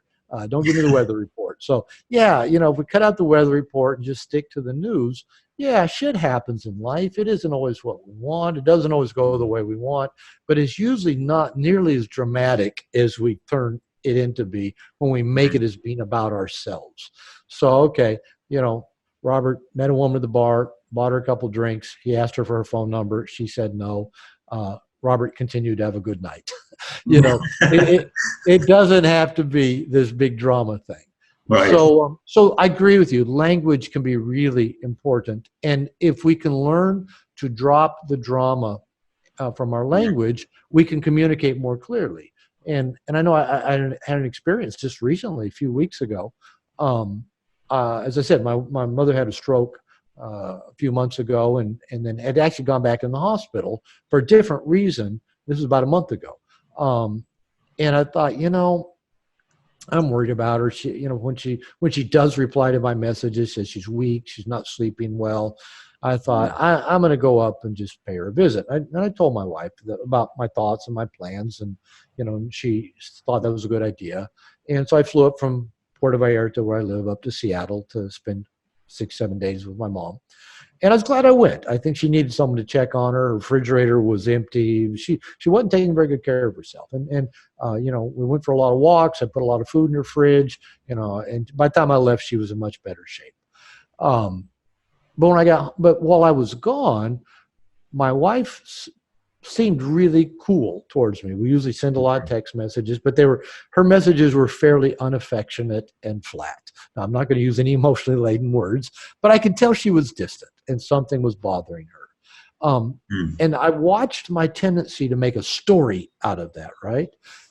Don't give me the weather report. So, if we cut out the weather report and just stick to the news, shit happens in life. It isn't always what we want. It doesn't always go the way we want, but it's usually not nearly as dramatic as we turn it into be when we make it as being about ourselves. So, okay, Robert met a woman at the bar, bought her a couple drinks. He asked her for her phone number. She said no. Robert continued to have a good night. It doesn't have to be this big drama thing. Right. So I agree with you. Language can be really important. And if we can learn to drop the drama from our language, we can communicate more clearly. And I know I had an experience just recently, a few weeks ago. As I said, my mother had a stroke a few months ago, and then had actually gone back in the hospital for a different reason. This was about a month ago. And I thought, I'm worried about her. She, when she does reply to my messages, says she's weak, she's not sleeping well. I thought I'm going to go up and just pay her a visit. And I told my wife about my thoughts and my plans, and she thought that was a good idea. And so I flew up from Puerto Vallarta, where I live, up to Seattle to spend 6-7 days with my mom. And I was glad I went. I think she needed someone to check on her. Her refrigerator was empty. She wasn't taking very good care of herself. And we went for a lot of walks. I put a lot of food in her fridge, and by the time I left, she was in much better shape. But while I was gone, my wife seemed really cool towards me. We usually send a lot of text messages, but her messages were fairly unaffectionate and flat. Now, I'm not going to use any emotionally laden words, but I could tell she was distant and something was bothering her. And I watched my tendency to make a story out of that, right?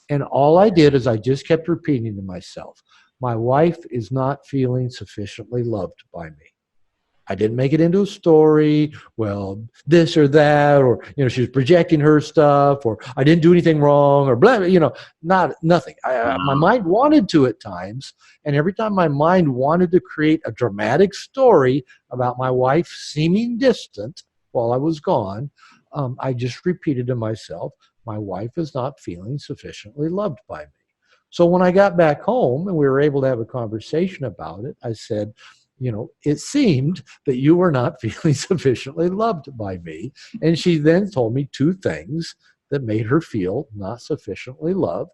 And all I did is I just kept repeating to myself, my wife is not feeling sufficiently loved by me. I didn't make it into a story, well, this or that, or, she was projecting her stuff, or I didn't do anything wrong, or blah, nothing. My mind wanted to at times, and every time my mind wanted to create a dramatic story about my wife seeming distant while I was gone, I just repeated to myself, my wife is not feeling sufficiently loved by me. So when I got back home and we were able to have a conversation about it, I said, it seemed that you were not feeling sufficiently loved by me. And she then told me two things that made her feel not sufficiently loved.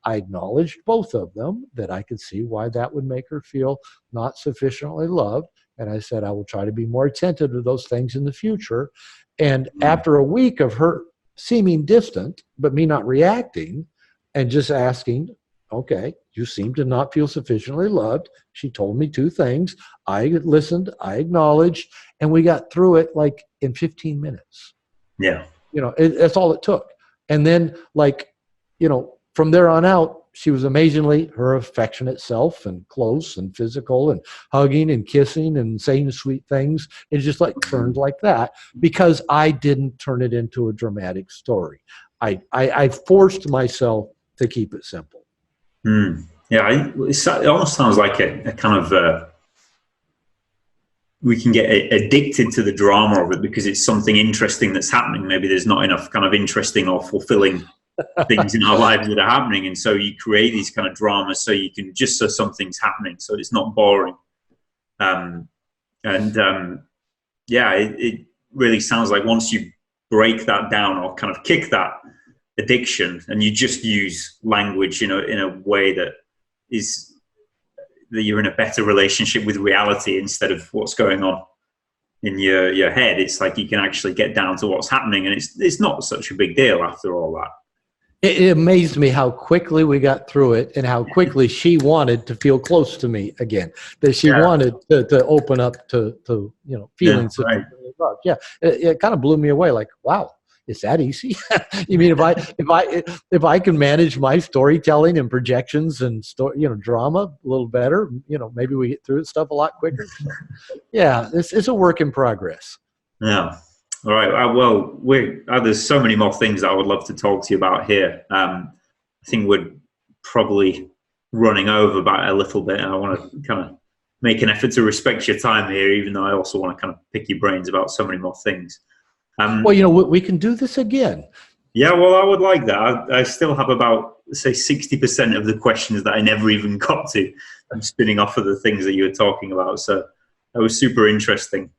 I acknowledged both of them, that I could see why that would make her feel not sufficiently loved. And I said, I will try to be more attentive to those things in the future. And after a week of her seeming distant, but me not reacting and just asking, okay, you seem to not feel sufficiently loved. She told me two things. I listened, I acknowledged, and we got through it like in 15 minutes. Yeah. That's all it took. And then from there on out, she was amazingly her affectionate self and close and physical and hugging and kissing and saying sweet things. It just turned like that because I didn't turn it into a dramatic story. I forced myself to keep it simple. Yeah, it almost sounds like a kind of we can get addicted to the drama of it because it's something interesting that's happening. Maybe there's not enough kind of interesting or fulfilling things in our lives that are happening, and so you create these kind of dramas so you can so something's happening, so it's not boring. It really sounds like once you break that down or kind of kick that addiction and you just use language in a way that is that you're in a better relationship with reality instead of what's going on in your head. It's like you can actually get down to what's happening, and it's not such a big deal after all that. It amazed me how quickly we got through it and how quickly she wanted to feel close to me again, that she wanted to open up to feelings. Yeah, right. Yeah, it kind of blew me away. Like, wow, is that easy? You mean if I can manage my storytelling and projections and drama a little better, maybe we get through stuff a lot quicker. So, yeah, it's a work in progress. Yeah. All right. Well, there's so many more things that I would love to talk to you about here. I think we're probably running over by a little bit, and I want to kind of make an effort to respect your time here, even though I also want to kind of pick your brains about so many more things. Well, we can do this again. Yeah, well, I would like that. I still have about, say, 60% of the questions that I never even got to. I'm spinning off of the things that you were talking about. So that was super interesting.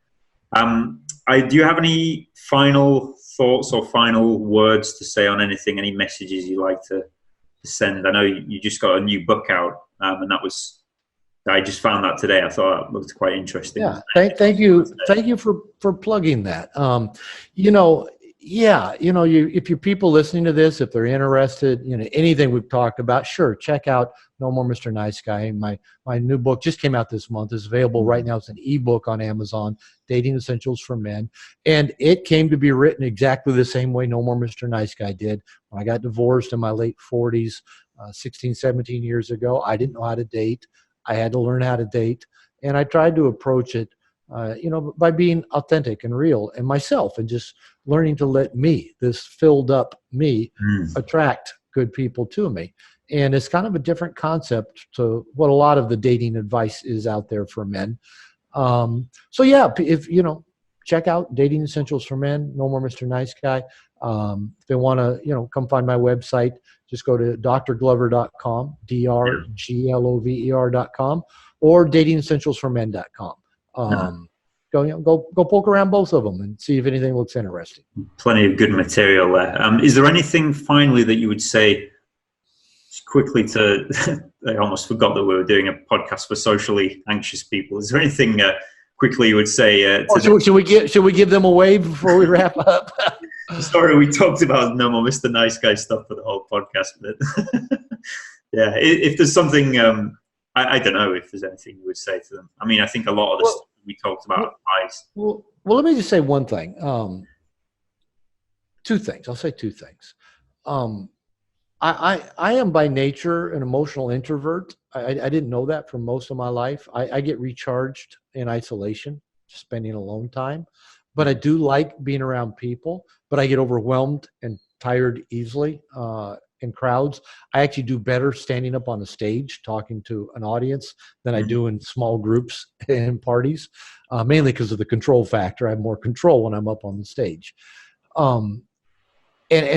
Do you have any final thoughts or final words to say on anything, any messages you like to send? I know you just got a new book out, and I just found that today. I thought that looked quite interesting. Yeah, thank you for plugging that. If you're people listening to this, if they're interested, anything we've talked about, sure, check out No More Mr. Nice Guy. My new book just came out this month. It's available right now. It's an ebook on Amazon, Dating Essentials for Men. And it came to be written exactly the same way No More Mr. Nice Guy did. When I got divorced in my late 40s, 16, 17 years ago, I didn't know how to date. I had to learn how to date. And I tried to approach it, by being authentic and real and myself, and just learning to let me, this filled up me, attract good people to me. And it's kind of a different concept to what a lot of the dating advice is out there for men. If check out Dating Essentials for Men, No More Mr. Nice Guy. If they want to, come find my website, just go to drglover.com, drglover.com, or datingessentialsformen.com. Go poke around both of them and see if anything looks interesting. Plenty of good material there. Is there anything finally that you would say quickly I almost forgot that we were doing a podcast for socially anxious people. Is there anything quickly you would say? Should we give them away before we wrap up? Sorry, we talked about No More Mr. Nice Guy stuff for the whole podcast, but yeah, if there's something, I don't know if there's anything you would say to them. I mean, I think a lot of the stuff we talked about applies. Well, let me just say one thing. Two things. I'll say two things. I am by nature an emotional introvert. I didn't know that for most of my life. I get recharged in isolation, spending alone time. But I do like being around people, but I get overwhelmed and tired easily in crowds. I actually do better standing up on a stage talking to an audience than I do in small groups and parties, mainly because of the control factor. I have more control when I'm up on the stage. And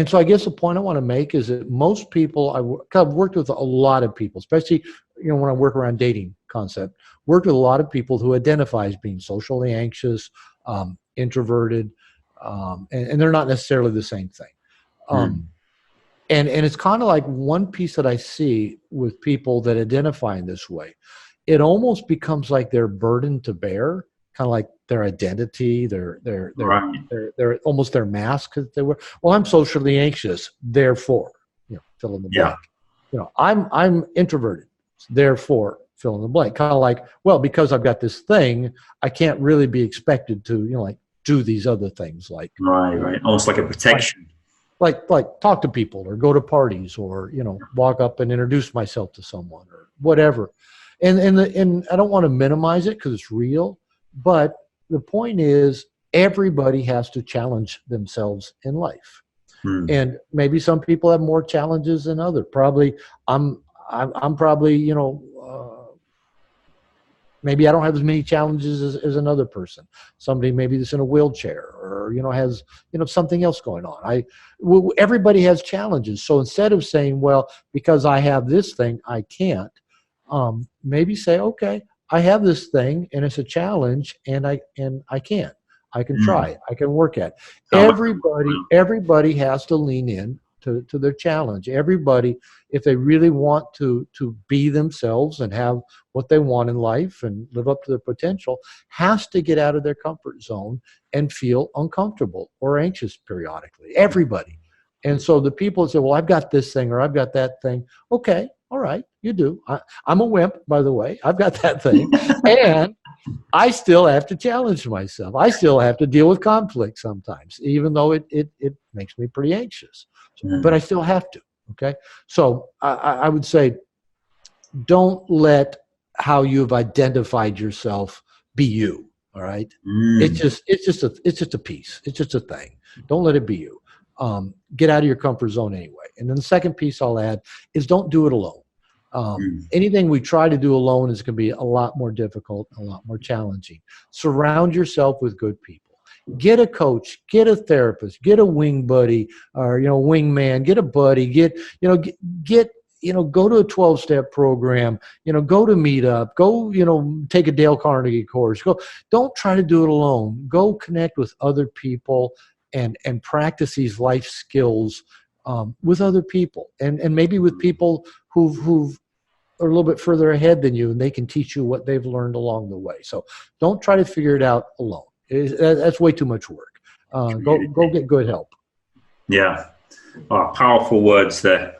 so I guess the point I want to make is that most people, I've worked with a lot of people, especially when I work around dating concept, worked with a lot of people who identify as being socially anxious, introverted, and they're not necessarily the same thing. And it's kind of like one piece that I see with people that identify in this way. It almost becomes like their burden to bear, kind of like their identity, their almost their mask that they wear. Well, I'm socially anxious, therefore, fill in the blank. I'm introverted, therefore, fill in the blank. Kind of like, well, because I've got this thing, I can't really be expected to, do these other things like right, almost like a protection. Like talk to people or go to parties or walk up and introduce myself to someone or whatever. And I don't want to minimize it because it's real, but the point is everybody has to challenge themselves in life. And maybe some people have more challenges than others. Probably I'm probably maybe I don't have as many challenges as another person. Somebody maybe that's in a wheelchair or, has, something else going on. Everybody has challenges. So instead of saying, well, because I have this thing, I can't, maybe say, okay, I have this thing and it's a challenge and I can try it. I can work at it. Everybody has to lean in to their challenge. Everybody, if they really want to be themselves and have what they want in life and live up to their potential, has to get out of their comfort zone and feel uncomfortable or anxious periodically. Everybody. And so the people that say, well, I've got this thing or I've got that thing. Okay, all right, you do. I'm a wimp, by the way. I've got that thing. And I still have to challenge myself. I still have to deal with conflict sometimes, even though it makes me pretty anxious. But I still have to, okay? So I would say don't let how you've identified yourself be you, all right? It's just a piece. It's just a thing. Don't let it be you. Get out of your comfort zone anyway. And then the second piece I'll add is don't do it alone. Anything we try to do alone is going to be a lot more difficult, a lot more challenging. Surround yourself with good people. Get a coach, get a therapist, get a wing buddy, or wingman, get a buddy, go to a 12-step program, go to Meetup, go, take a Dale Carnegie course. Don't try to do it alone. Go connect with other people and practice these life skills with other people, and maybe with people who've are a little bit further ahead than you, and they can teach you what they've learned along the way. So don't try to figure it out alone. That's way too much work. Go get good help. Yeah. Oh, powerful words there.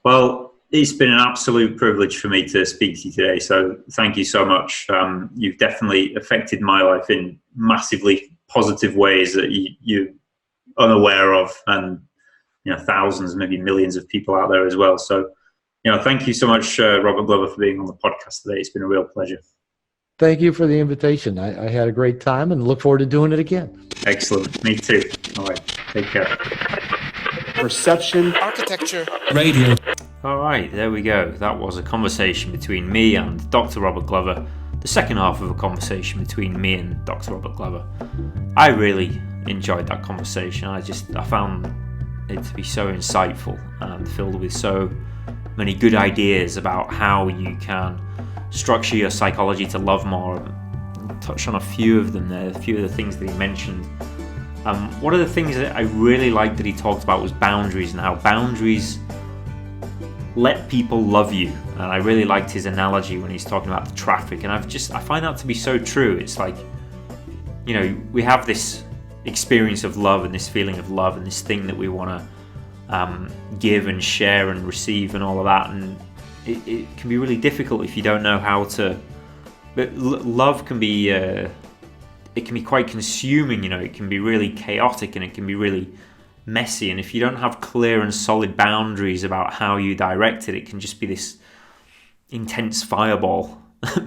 Well, it's been an absolute privilege for me to speak to you today. So thank you so much. You've definitely affected my life in massively positive ways that you're unaware of, and thousands, maybe millions of people out there as well. So thank you so much, Robert Glover, for being on the podcast today. It's been a real pleasure. Thank you for the invitation. I had a great time and look forward to doing it again. Excellent. Me too. All right. Take care. Perception Architecture Radio. All right, there we go. That was a conversation between me and Dr. Robert Glover, the second half of a conversation between me and Dr. Robert Glover. I really enjoyed that conversation. I found it to be so insightful and filled with so many good ideas about how you can structure your psychology to love more. Touch on a few of them there, a few of the things that he mentioned. One of the things that I really liked that he talked about was boundaries, and how boundaries let people love you. And I really liked his analogy when he's talking about the traffic, and I find that to be so true. It's like, we have this experience of love and this feeling of love and this thing that we want to give and share and receive and all of that, and it can be really difficult if you don't know how to. But love can be it can be quite consuming. It can be really chaotic and it can be really messy, and if you don't have clear and solid boundaries about how you direct it, it can just be this intense fireball.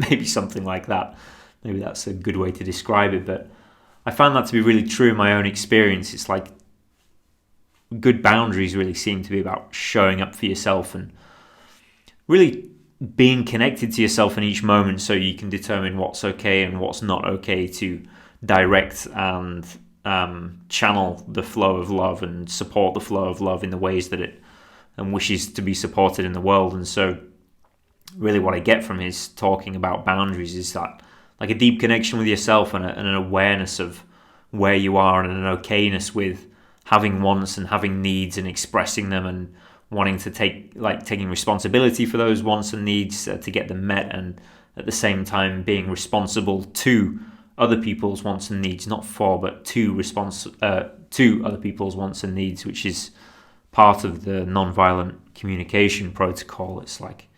Maybe something like that. Maybe that's a good way to describe it, but I found that to be really true in my own experience. It's like good boundaries really seem to be about showing up for yourself and really being connected to yourself in each moment, so you can determine what's okay and what's not okay to direct and channel the flow of love and support the flow of love in the ways that it wishes to be supported in the world. And so really what I get from his talking about boundaries is that, like, a deep connection with yourself and an awareness of where you are, and an okayness with having wants and having needs and expressing them, and wanting to taking responsibility for those wants and needs to get them met, and at the same time being responsible to other people's wants and needs, not for, but to other people's wants and needs, which is part of the Nonviolent Communication protocol. It's like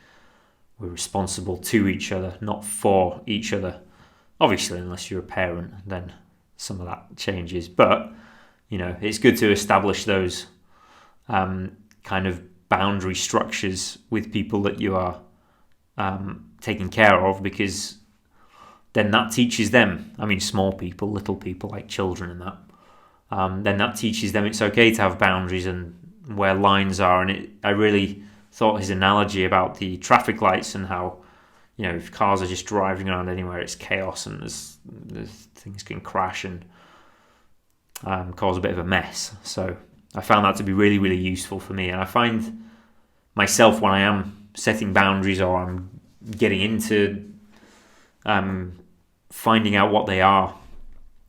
we're responsible to each other, not for each other. Obviously, unless you're a parent, then some of that changes. But it's good to establish those kind of boundary structures with people that you are taking care of, because then that teaches them, small people, little people like children and that, then that teaches them it's okay to have boundaries and where lines are. And I really thought his analogy about the traffic lights and how, if cars are just driving around anywhere, it's chaos, and there's things can crash and cause a bit of a mess. So I found that to be really, really useful for me. And I find myself, when I am setting boundaries or I'm getting into finding out what they are,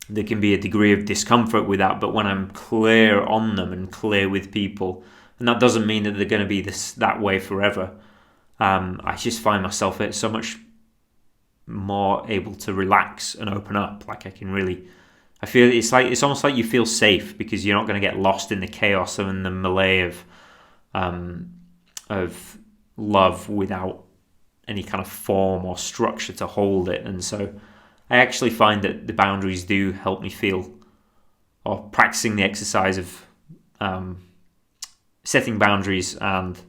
there can be a degree of discomfort with that. But when I'm clear on them and clear with people And that doesn't mean that they're going to be that way forever. I just find myself so much more able to relax and open up. Like I feel it's almost like you feel safe because you're not going to get lost in the chaos and the melee of love without any kind of form or structure to hold it. And so I actually find that the boundaries do help me feel, or practicing the exercise of setting boundaries and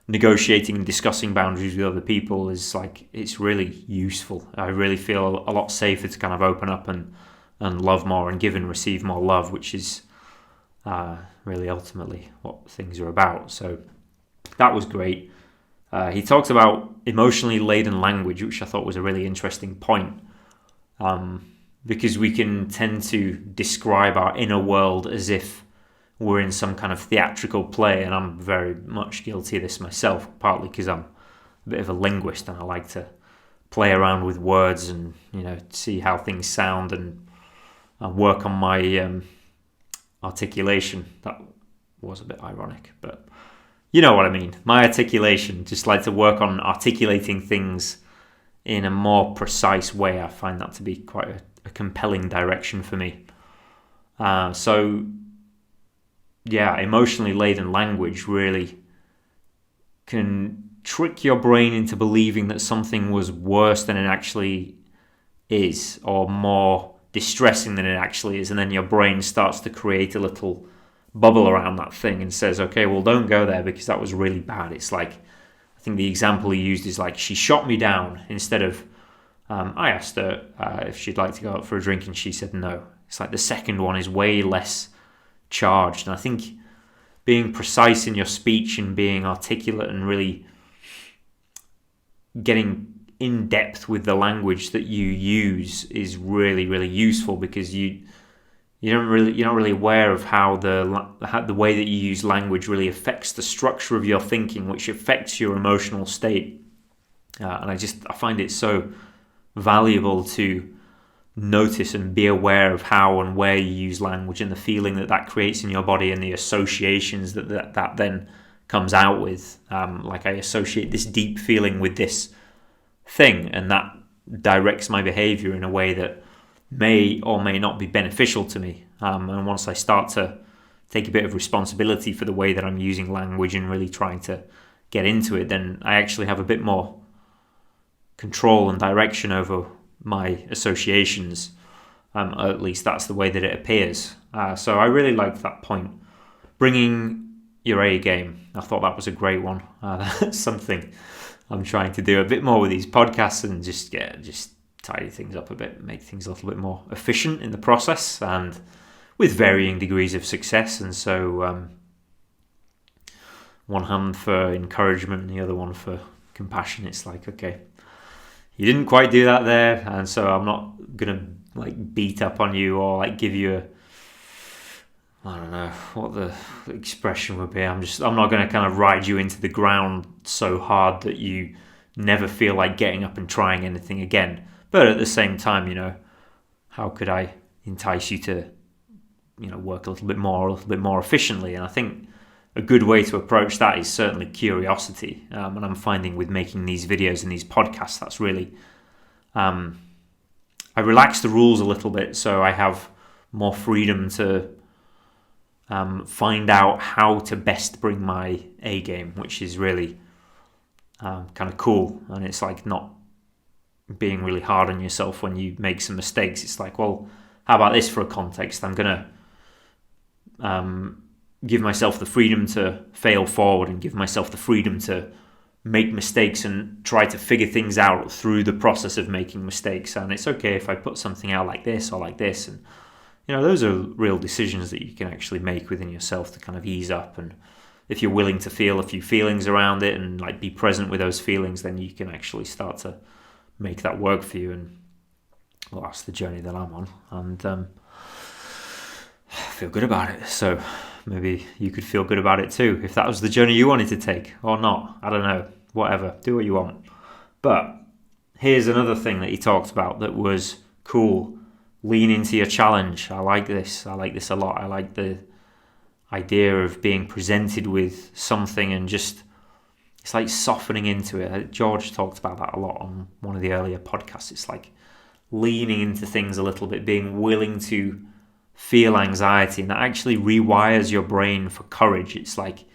negotiating and discussing boundaries with other people is it's really useful. I really feel a lot safer to kind of open up and love more and give and receive more love, which is really ultimately what things are about. So that was great. He talked about emotionally laden language, which I thought was a really interesting point, because we can tend to describe our inner world as if we're in some kind of theatrical play, and I'm very much guilty of this myself, partly because I'm a bit of a linguist and I like to play around with words and see how things sound and work on my articulation. That was a bit ironic, but you know what I mean. My articulation, just like to work on articulating things in a more precise way. I find that to be quite a compelling direction for me. So yeah, emotionally laden language really can trick your brain into believing that something was worse than it actually is, or more distressing than it actually is, and then your brain starts to create a little bubble around that thing and says, okay, well, don't go there because that was really bad. It's like, I think the example he used is like, she shot me down, instead of I asked her if she'd like to go out for a drink and she said no. It's like the second one is way less charged. And I think being precise in your speech and being articulate and really getting in depth with the language that you use is really, really useful, because you're not really aware of how the way that you use language really affects the structure of your thinking, which affects your emotional state. And I find it so valuable to notice and be aware of how and where you use language and the feeling that creates in your body and the associations that then comes out with. Like, I associate this deep feeling with this thing, and that directs my behavior in a way that may or may not be beneficial to me. And once I start to take a bit of responsibility for the way that I'm using language and really trying to get into it, then I actually have a bit more control and direction over my associations. At least that's the way that it appears. So I really liked that point. Bringing your A game. I thought that was a great one. That's something I'm trying to do a bit more with these podcasts, and just tidy things up a bit, make things a little bit more efficient in the process, and with varying degrees of success. And so one hand for encouragement and the other one for compassion. It's like, okay, you didn't quite do that there, and so I'm not gonna beat up on you or give you I don't know what the expression would be. I'm not gonna kind of ride you into the ground so hard that you never feel like getting up and trying anything again. But at the same time, how could I entice you to, work a little bit more efficiently? And I think a good way to approach that is certainly curiosity. And I'm finding with making these videos and these podcasts, that's really, I relax the rules a little bit, so I have more freedom to find out how to best bring my A game, which is really kind of cool. And it's like not being really hard on yourself when you make some mistakes. It's like, well, how about this for a context? I'm going to give myself the freedom to fail forward and give myself the freedom to make mistakes and try to figure things out through the process of making mistakes. And it's okay if I put something out like this or like this. And, those are real decisions that you can actually make within yourself to kind of ease up. And if you're willing to feel a few feelings around it and be present with those feelings, then you can actually start to make that work for you. And well, that's the journey that I'm on, and I feel good about it. So maybe you could feel good about it too, if that was the journey you wanted to take, or not. I don't know, whatever, do what you want. But here's another thing that he talked about that was cool. Lean into your challenge. I like this a lot. I idea of being presented with something and just, it's like softening into it. George talked about that a lot on one of the earlier podcasts. It's like leaning into things a little bit, being willing to feel anxiety, and that actually rewires your brain for courage. It's like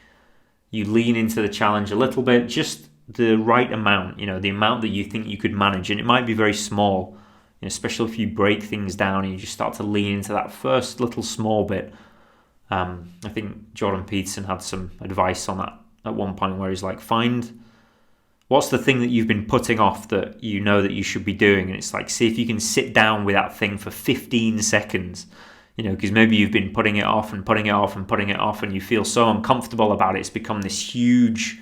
you lean into the challenge a little bit, just the right amount, the amount that you think you could manage. And it might be very small, especially if you break things down and you just start to lean into that first little small bit. I think Jordan Peterson had some advice on that at one point where he's like, find what's the thing that you've been putting off that you know that you should be doing. And it's like, see if you can sit down with that thing for 15 seconds, because maybe you've been putting it off and putting it off and putting it off, and you feel so uncomfortable about it. It's become this huge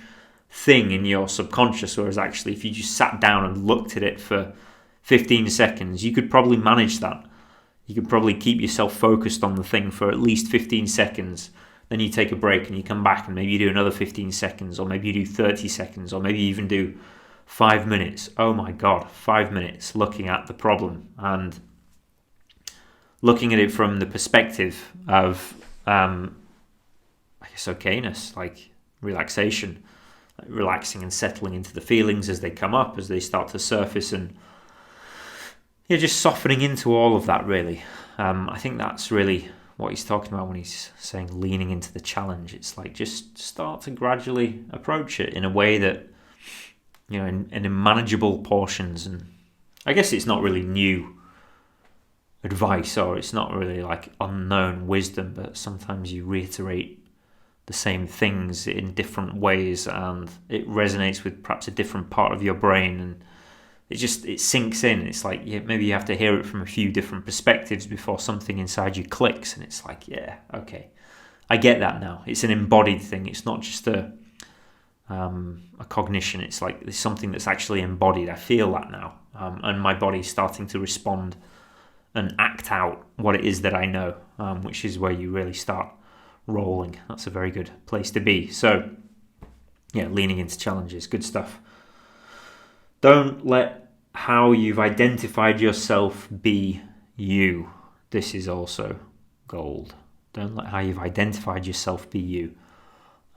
thing in your subconscious, whereas actually if you just sat down and looked at it for 15 seconds, you could probably manage that. You could probably keep yourself focused on the thing for at least 15 seconds. Then you take a break and you come back and maybe you do another 15 seconds, or maybe you do 30 seconds, or maybe you even do 5 minutes. Oh my God, 5 minutes looking at the problem and looking at it from the perspective of, I guess, okayness, like relaxation, like relaxing and settling into the feelings as they come up, as they start to surface, and just softening into all of that, really. I think that's really what he's talking about when he's saying leaning into the challenge. It's like just start to gradually approach it in a way that, in manageable portions. And I guess it's not really new advice, or it's not really like unknown wisdom, but sometimes you reiterate the same things in different ways and it resonates with perhaps a different part of your brain, and it sinks in. It's like maybe you have to hear it from a few different perspectives before something inside you clicks, and it's like, yeah, okay, I get that now. It's an embodied thing. It's not just a cognition. It's like it's something that's actually embodied. I feel that now, and my body's starting to respond and act out what it is that I know, which is where you really start rolling. That's a very good place to be. So, leaning into challenges, good stuff. Don't let how you've identified yourself be you. This is also gold. Don't let how you've identified yourself be you.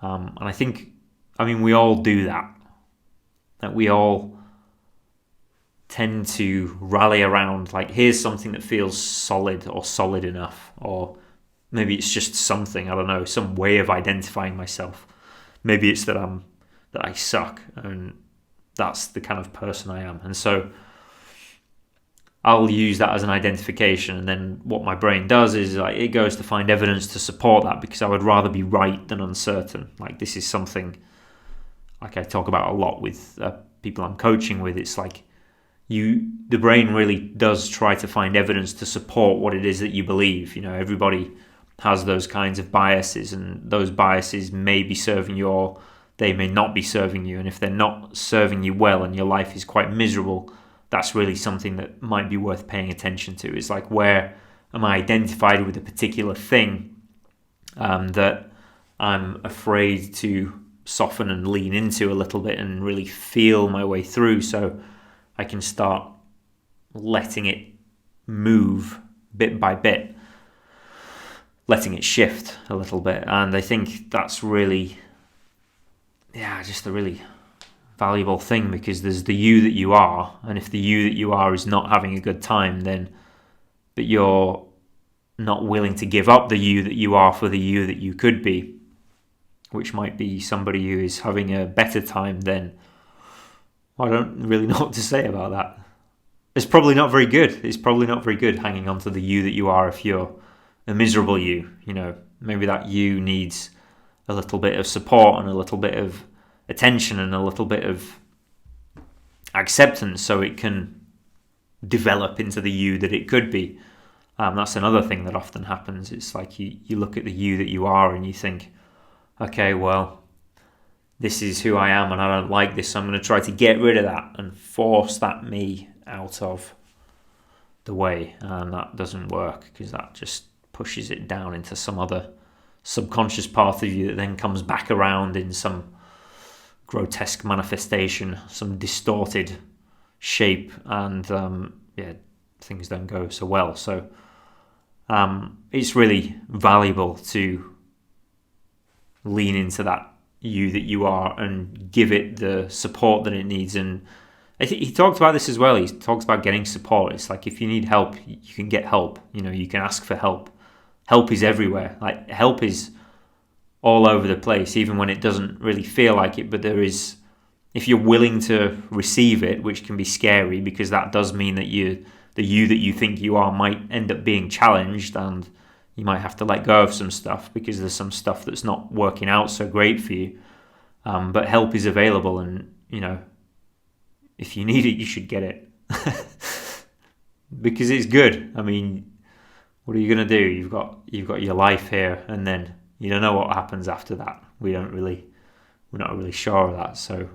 And I think, we all do that. That we all tend to rally around, like, here's something that feels solid or solid enough, or maybe it's just something, I don't know, some way of identifying myself. Maybe it's that I suck, and that's the kind of person I am. And so I'll use that as an identification, and then what my brain does is it goes to find evidence to support that, because I would rather be right than uncertain. Like, this is something like I talk about a lot with people I'm coaching with. It's like the brain really does try to find evidence to support what it is that you believe. Everybody has those kinds of biases, and those biases may be serving you or they may not be serving you. And if they're not serving you well and your life is quite miserable, that's really something that might be worth paying attention to. It's like, where am I identified with a particular thing that I'm afraid to soften and lean into a little bit and really feel my way through, so I can start letting it move bit by bit, letting it shift a little bit. And I think that's really, just a really valuable thing, because there's the you that you are, and if the you that you are is not having a good time, but you're not willing to give up the you that you are for the you that you could be, which might be somebody who is having a better time, then I don't really know what to say about that. It's probably not very good. It's probably not very good hanging on to the you that you are if you're a miserable you. Maybe that you needs a little bit of support and a little bit of attention and a little bit of acceptance, so it can develop into the you that it could be. That's another thing that often happens. It's like you look at the you that you are and you think, okay, well, this is who I am and I don't like this, so I'm going to try to get rid of that and force that me out of the way. And that doesn't work, because that just pushes it down into some other subconscious part of you that then comes back around in some grotesque manifestation, some distorted shape, and things don't go so well. So it's really valuable to lean into that you that you are and give it the support that it needs. And I think he talked about this as well. He talks about getting support. It's like, if you need help, you can get help. You can ask for help. Help is everywhere. Like, help is all over the place, even when it doesn't really feel like it. But there is, if you're willing to receive it, which can be scary, because that does mean that the you that you think you are might end up being challenged, and you might have to let go of some stuff because there's some stuff that's not working out so great for you. But help is available, and if you need it, you should get it. Because it's good. I mean, what are you going to do? You've got your life here, and then you don't know what happens after that. We're not really sure of that. So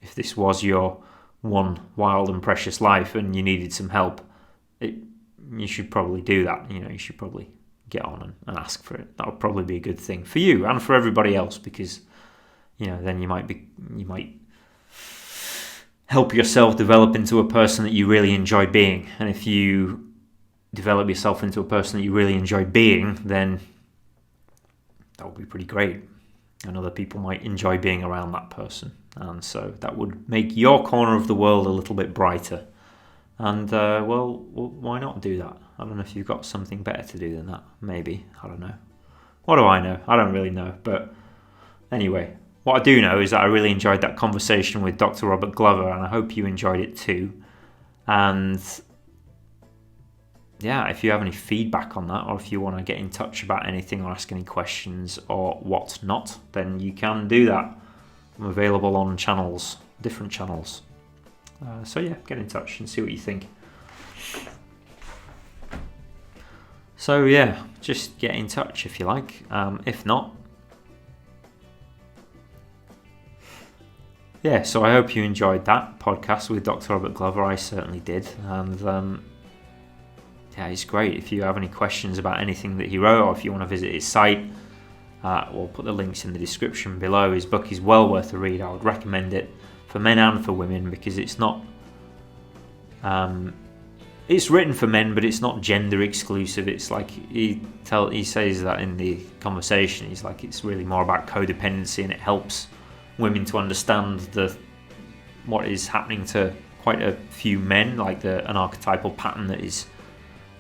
if this was your one wild and precious life and you needed some help, you should probably do that. You should probably get on and ask for it. That would probably be a good thing for you and for everybody else, because then you might help yourself develop into a person that you really enjoy being. And if you develop yourself into a person that you really enjoy being, then that would be pretty great. And other people might enjoy being around that person. And so that would make your corner of the world a little bit brighter. And, well, why not do that? I don't know if you've got something better to do than that. Maybe. I don't know. What do I know? I don't really know. But anyway, what I do know is that I really enjoyed that conversation with Dr. Robert Glover, and I hope you enjoyed it too. And yeah, if you have any feedback on that, or if you want to get in touch about anything or ask any questions or whatnot, then you can do that. I'm available on different channels. So yeah, get in touch and see what you think. So yeah, just get in touch if you like. If not, yeah, so I hope you enjoyed that podcast with Dr. Robert Glover. I certainly did. And yeah, it's great. If you have any questions about anything that he wrote, or if you want to visit his site, we'll put the links in the description below. His book is well worth a read. I would recommend it for men and for women, because it's not it's written for men, but it's not gender exclusive. It's like he says that in the conversation. He's like, it's really more about codependency, and it helps women to understand what is happening to quite a few men, like an archetypal pattern that is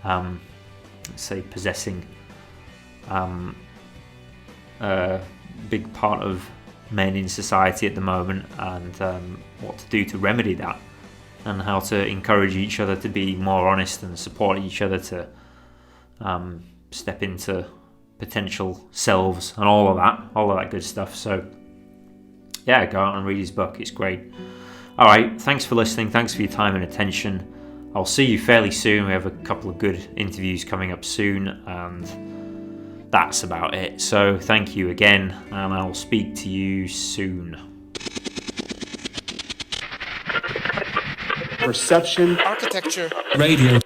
let's say possessing a big part of men in society at the moment, and what to do to remedy that, and how to encourage each other to be more honest and support each other to step into potential selves and all of that good stuff. So yeah, go out and read his book. It's great. All right, thanks for listening. Thanks for your time and attention. I'll see you fairly soon. We have a couple of good interviews coming up soon, and that's about it. So thank you again, and I'll speak to you soon. Perception, architecture, radio.